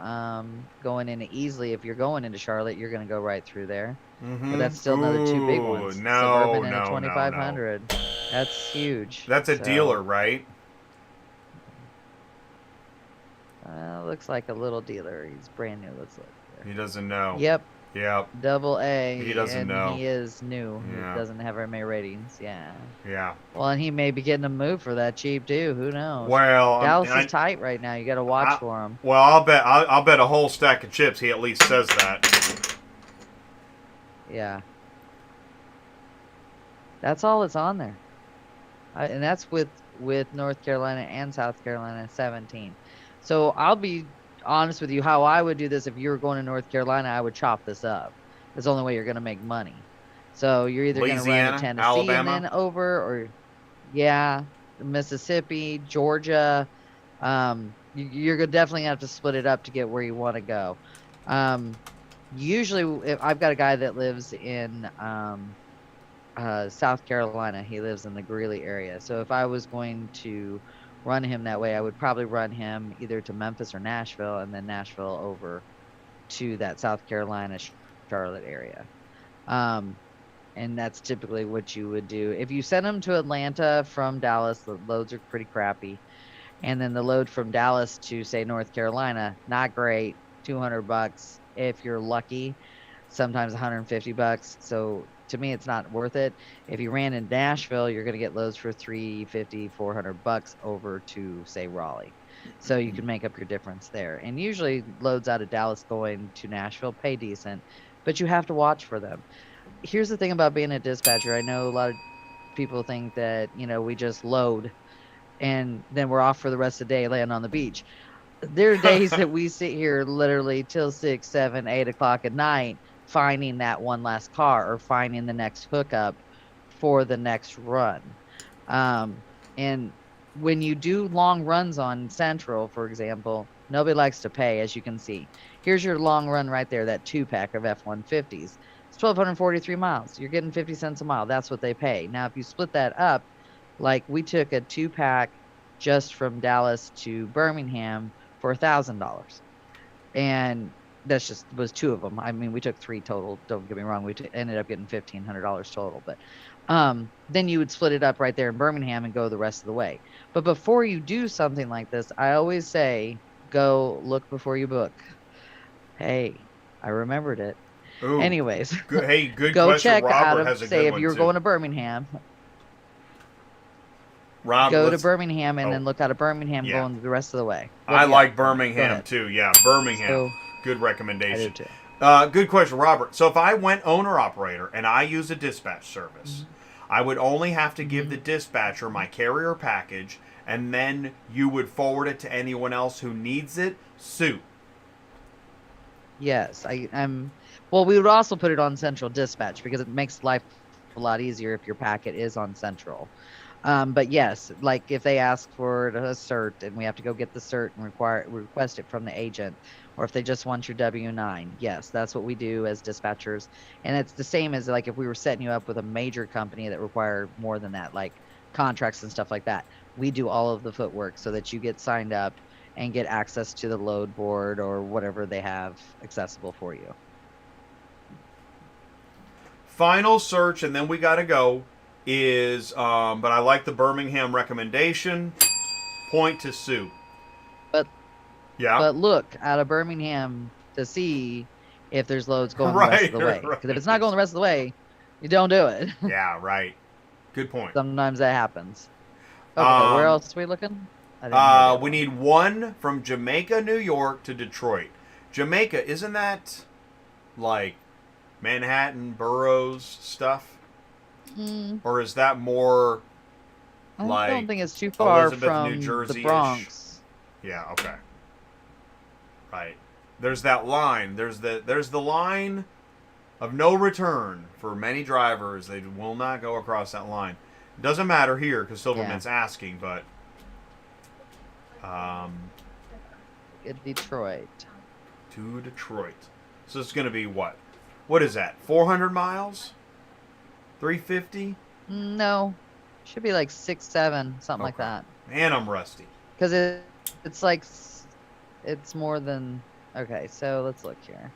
going into Easley. If you're going into Charlotte, you're going to go right through there. But that's still another 2 big ones. Suburban and a 2500. That's huge. That's a dealer, right? Looks like a little dealer. He's brand new. Let's look. He doesn't know. Yep. Yep. Double A. He doesn't know. He is new. Yeah. He doesn't have very many ratings. Yeah. Yeah. Well, and he may be getting a move for that cheap too. Who knows? Well, Dallas is tight right now. You got to watch for him. Well, I'll bet a whole stack of chips he at least says that. Yeah. That's all that's on there. And that's with North Carolina and South Carolina 17. So I'll be honest with you, how I would do this if you were going to North Carolina, I would chop this up. That's the only way you're going to make money. So you're either going to run to Tennessee Alabama, and then over, or Mississippi, Georgia. You're definitely going to have to split it up to get where you want to go. Usually, if I've got a guy that lives in South Carolina. He lives in the Greeley area. So if I was going to run him that way, I would probably run him either to Memphis or Nashville, and then Nashville over to that South Carolina, Charlotte area. And that's typically what you would do. If you send him to Atlanta from Dallas, the loads are pretty crappy. And then the load from Dallas to, say, North Carolina, not great, $200 if you're lucky, sometimes $150. So to me, it's not worth it. If you ran in Nashville, you're going to get loads for $350, $400 over to, say, Raleigh. So you can make up your difference there. And usually loads out of Dallas going to Nashville pay decent, but you have to watch for them. Here's the thing about being a dispatcher. I know a lot of people think that, you know, we just load and then we're off for the rest of the day, laying on the beach. There are days that we sit here literally till 6, 7, 8 o'clock at night finding that one last car or finding the next hookup for the next run. And when you do long runs on Central, for example, nobody likes to pay, as you can see. Here's your long run right there, that 2-pack of F-150s. It's 1,243 miles. You're getting 50 cents a mile. That's what they pay. Now, if you split that up, like we took a 2-pack just from Dallas to Birmingham for $1,000. And that's just was 2 of them. I mean, we took 3 total. Don't get me wrong. We ended up getting $1,500 total. But then you would split it up right there in Birmingham and go the rest of the way. But before you do something like this, I always say, go look before you book. Hey, I remembered it. Ooh, anyways, good go question. check Robert out has a of, say, good if you're too. going to Birmingham, go to Birmingham and then look out of Birmingham going the rest of the way. I like Birmingham too. Yeah, Birmingham. So, good recommendation. I do too. Good question, Robert. So if I went owner-operator and I use a dispatch service, I would only have to give the dispatcher my carrier package, and then you would forward it to anyone else who needs it. Suit. Yes, I'm. Well, we would also put it on Central Dispatch because it makes life a lot easier if your packet is on Central. But yes, like if they ask for a cert and we have to go get the cert and request it from the agent, or if they just want your W-9, yes, that's what we do as dispatchers. And it's the same as like if we were setting you up with a major company that require more than that, like contracts and stuff like that. We do all of the footwork so that you get signed up and get access to the load board or whatever they have accessible for you. Final search, and then we got to go, is, but I like the Birmingham recommendation, point to Sue. But look out of Birmingham to see if there's loads going the rest of the way. Because if it's not going the rest of the way, you don't do it. Yeah, right. Good point. Sometimes that happens. Okay, where else are we looking? We need one from Jamaica, New York to Detroit. Jamaica, isn't that like Manhattan, boroughs stuff? Mm, or is that more I like don't think it's too far Elizabeth, New from the Jersey-ish? Bronx. Yeah. Okay. Right. There's that line. There's the line of no return for many drivers. They will not go across that line. It doesn't matter here because Silverman's asking, but Detroit. to Detroit. So it's going to be what? What is that? 400 miles? 350? No, should be like 6, 7, something like Okay. that. Man, I'm rusty. Because it's like it's more than. Okay, so let's look here.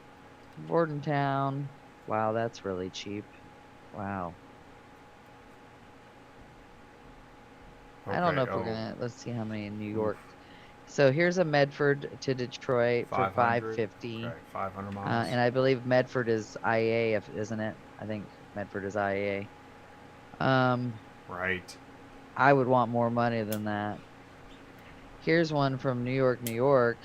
Bordentown. Wow, that's really cheap. Wow. I don't know if we're gonna. Let's see how many in New York. So here's a Medford to Detroit for 550. Okay, 500 miles. And I believe Medford is IAA, isn't it? I think Medford is IAA. Right. I would want more money than that. Here's one from New York, New York.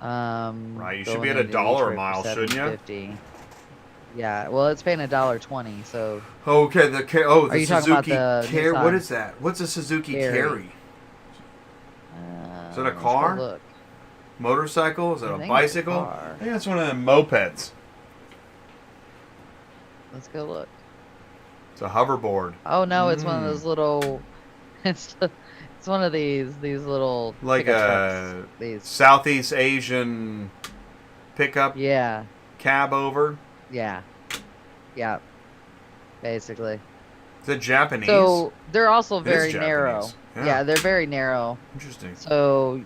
Right, you should going be at into $1 a Detroit for mile, shouldn't you? $7.50. Yeah, well, it's paying $1.20. So. Okay, the Are you talking about Suzuki the Carry. Nissan What is that? What's a Suzuki Carry? Is it a let's go car? look. Motorcycle? Is it I a think it's a bicycle? car. I think that's one of them mopeds. Let's go look. It's a hoverboard. Oh no, it's one of those little. It's one of these little Like pickup a trucks. These. Southeast Asian pickup Yeah, cab over. yeah, yeah. Basically. Is it Japanese? So they're also It is very narrow. Japanese. Yeah, they're very narrow. Interesting. So,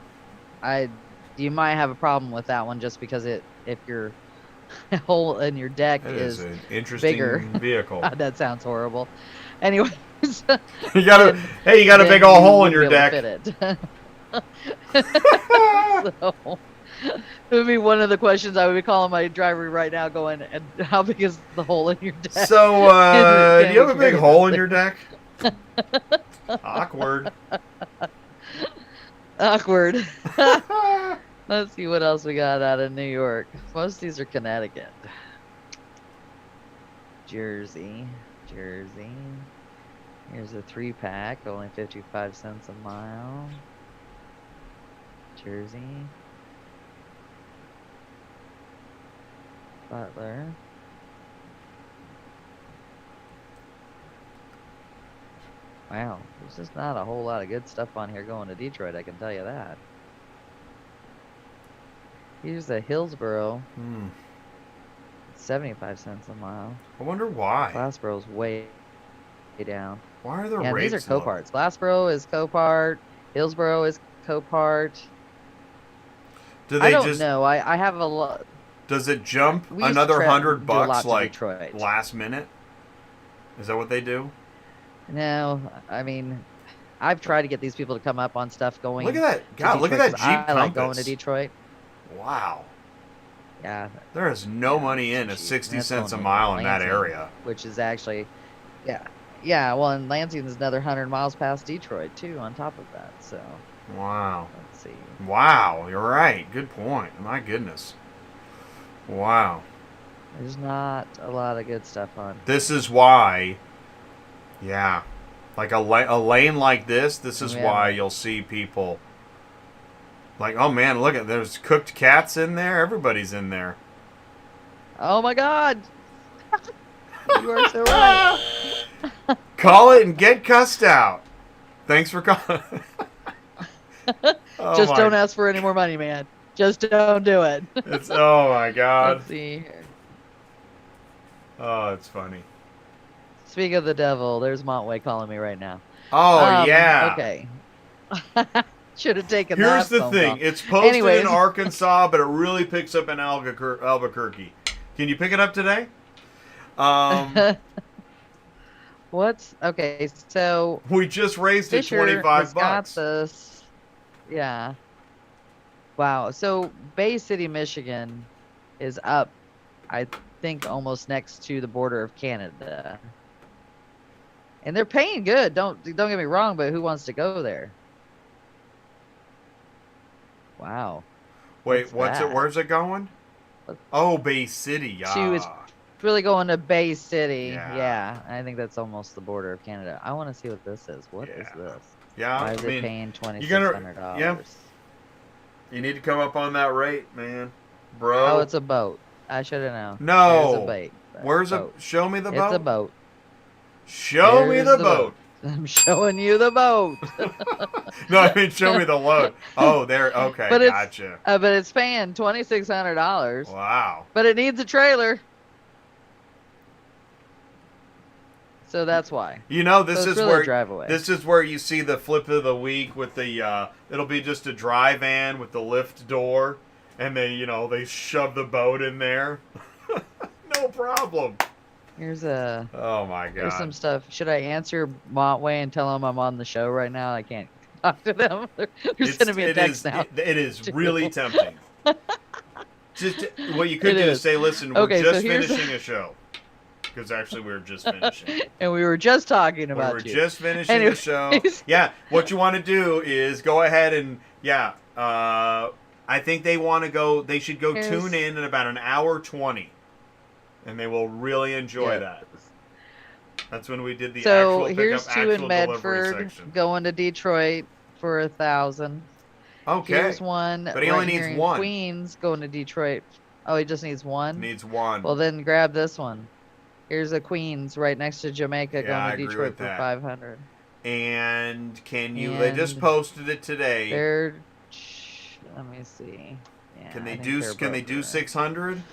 you might have a problem with that one just because if your hole in your deck It is an interesting bigger. vehicle. That sounds horrible. Anyways. You got a big old hole in your deck. So, it would be one of the questions I would be calling my driver right now, going, "And how big is the hole in your deck?" So, do you have a big hole in your deck? Awkward. Awkward. Let's see what else we got out of New York. Most of these are Connecticut. Jersey. Here's a 3-pack, only 55 cents a mile. Jersey. Butler. Wow, there's just not a whole lot of good stuff on here going to Detroit, I can tell you that. Here's a Hillsboro. 75 cents a mile. I wonder why. Glassboro's way down. Why are the Yeah, rates these are low? Coparts. Glassboro is Copart. Hillsboro is Copart. Do they I don't just know. I have a lot. Does it jump We used to another do a lot $100 to like Detroit. last minute? Is that what they do? No, I mean, I've tried to get these people to come up on stuff going. Look at that. God, look at that Jeep I like going to Compass. Detroit. Wow. Yeah. There is no money in at Cheap. 60 That's cents a going to mile in that Lansing, area. Which is actually, yeah. Yeah, well, and Lansing is another 100 miles past Detroit, too, on top of that. So, Wow. let's see. Wow, you're right. Good point. My goodness. Wow. There's not a lot of good stuff on. This is why, yeah, like a lane like this is Yeah. why you'll see people like, oh man, look at, there's cooked cats in there. Everybody's in there. Oh, my God. You are so right. Call it and get cussed out. Thanks for calling. Oh Just my- don't ask for any more money, man. Just don't do it. It's, oh my God. Let's see here. Oh, it's funny. Speak of the devil, there's Montway calling me right now. Oh yeah. Okay. Should have taken Here's that the phone thing. call. It's posted Anyways. in Arkansas, but it really picks up in Albuquerque. Can you pick it up today? What's okay? So We just raised it Fisher 25 has got bucks. this. Yeah. Wow. So Bay City, Michigan, is up. I think almost next to the border of Canada, and they're paying good. Don't get me wrong, but who wants to go there? Wow. Wait, what's it? that? Where's it going? Oh, Bay City. To its really going to Bay City. Yeah. Yeah. I think that's almost the border of Canada. I want to see what this is. What is Yeah. this? Yeah, Why is I mean, it paying you're $2,600? gonna, yeah, you need to come up on that rate, man, Oh, bro. it's a boat. I should have known. There's a No. bait. Where's boat. show me the boat? It's a boat. Show me Here's the the boat. I'm showing you the boat. No, I mean show me the load. Oh, there. Okay, But gotcha. it's paying $2,600. Wow. But it needs a trailer. So that's why. You know, this So it's is really where a drive away. this is where you see the flip of the week with the it'll be just a dry van with the lift door, and they shove the boat in there. No problem. Here's Oh my There's some god. stuff. Should I answer Montway and tell them I'm on the show right now? I can't talk to them. They're sending me a text now. It is really tempting. Just what you could It do is is. say, "Listen, we're Okay, so just here's- finishing a show." Because actually, we were just finishing. And we were just talking about We were you. just finishing the show. Anyways. Yeah, what you want to do is go ahead and I think they want to go. They should go Here's- tune in about an hour 20, and they will really enjoy that. That's when we did the So actual here's pickup, two actual in delivery Medford section. going to Detroit for 1,000. Okay, Here's one. But he only right needs here in one. Queens going to Detroit. Oh, he just needs one. needs one. Well, then grab this one. Here's a Queens right next to Jamaica Yeah, I going to agree Detroit with for that. 500. And can you? They just And posted it today. They're. Let me see. Yeah, Can I they think do? they're Can they both do there. 600? You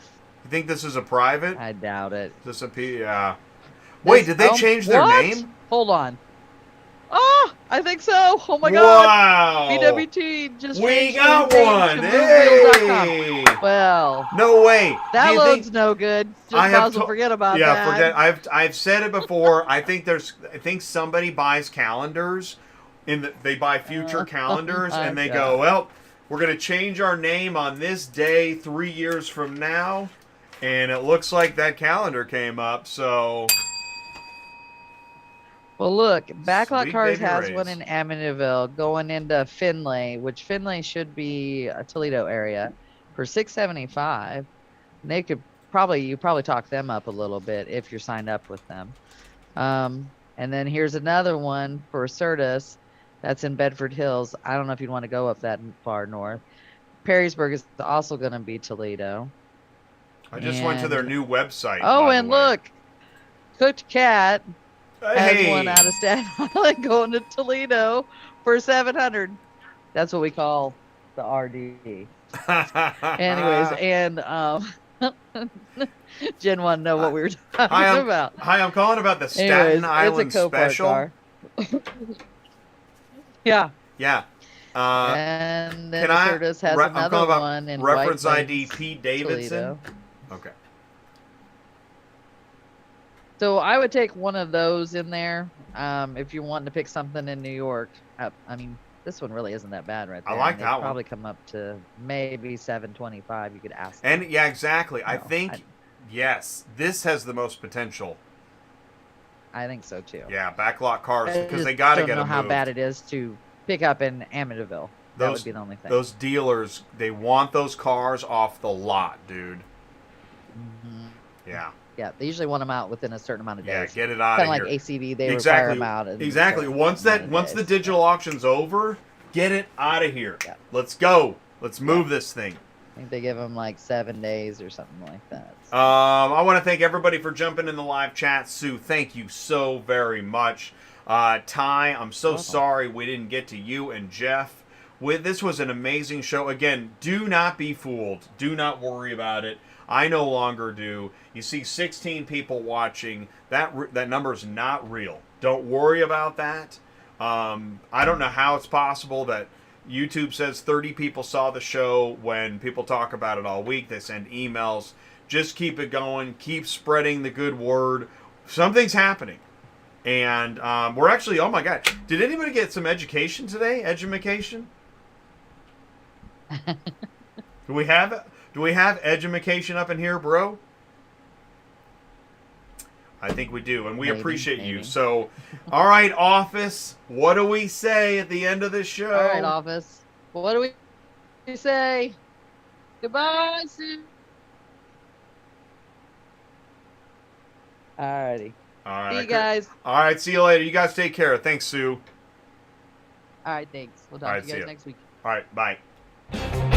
think this is a private? I doubt it. This a P? Yeah. Wait, did they change their what? name? Hold on. Oh, I think so. Oh my God. Wow! BWT just We changed got their name one! to movewheels.com. Hey! Well, No way! that Do you load's think- no good. Just I might have as well to- forget about Yeah, that. forget. I've said it before. I think somebody buys calendars, they buy future calendars, my and they God. go, well, we're gonna change our name on this day 3 years from now, and it looks like that calendar came up. So Well, look, Backlot Sweet Cars baby has rays. one in Amityville going into Findlay, which Findlay should be a Toledo area, for $675. And they could you probably talk them up a little bit if you're signed up with them. And then here's another one for ACERTUS that's in Bedford Hills. I don't know if you'd want to go up that far north. Perrysburg is also going to be Toledo. I just went to their And- new website. Oh, by the and way. look, Cooked Cat has Hey! one out of Staten Island going to Toledo for 700. That's what we call the RD. Anyways, and Jen wanted to know what we were talking about. Hi, I'm calling about the Staten Anyways, Island it's a Copart special. car. Yeah. Yeah. And then can I- ACERTUS has I'm another calling about one in reference White ID Plains, Pete Davidson. Toledo. Okay. So I would take one of those in there if you want to pick something in New York. I mean, this one really isn't that bad right I there. like They'd that one. probably come up to maybe $725. You could ask. And them. yeah, exactly. I No, think yes, this has the most potential. I think so too. Yeah, backlot cars I because they just got to don't get know them how moved. bad it is to pick up in Amityville. That Those- would be the only thing. Those dealers, they want those cars off the lot, dude. Mhm. Yeah, Yeah, they usually want them out within a certain amount of yeah, days. get it out Kind of of like here. ACV, they require Exactly. them out. in a Exactly. certain Once amount of the days. digital auction's over, get it out of here. Yeah. Let's go. Let's move this thing. I think they give them like 7 days or something like that. So. I want to thank everybody for jumping in the live chat. Sue, thank you so very much. Ty, I'm so Welcome. sorry we didn't get to you and Jeff. This was an amazing show. Again, do not be fooled. Do not worry about it. I no longer do. You see 16 people watching. That number is not real. Don't worry about that. I don't know how it's possible that YouTube says 30 people saw the show when people talk about it all week. They send emails. Just keep it going. Keep spreading the good word. Something's happening. And we're actually, oh my God. Did anybody get some education today? Edumacation? Do we have edumacation up in here, bro? I think we do, and we Maybe, appreciate you. maybe. So, all right, office, what do we say at the end of the show? All right, office. Well, what do we say? Goodbye, Sue. Alrighty. All right. See you guys. All right. See you later. You guys take care. Thanks, Sue. Alright, thanks. We'll All talk right, to you see guys ya. next week. All right. Bye.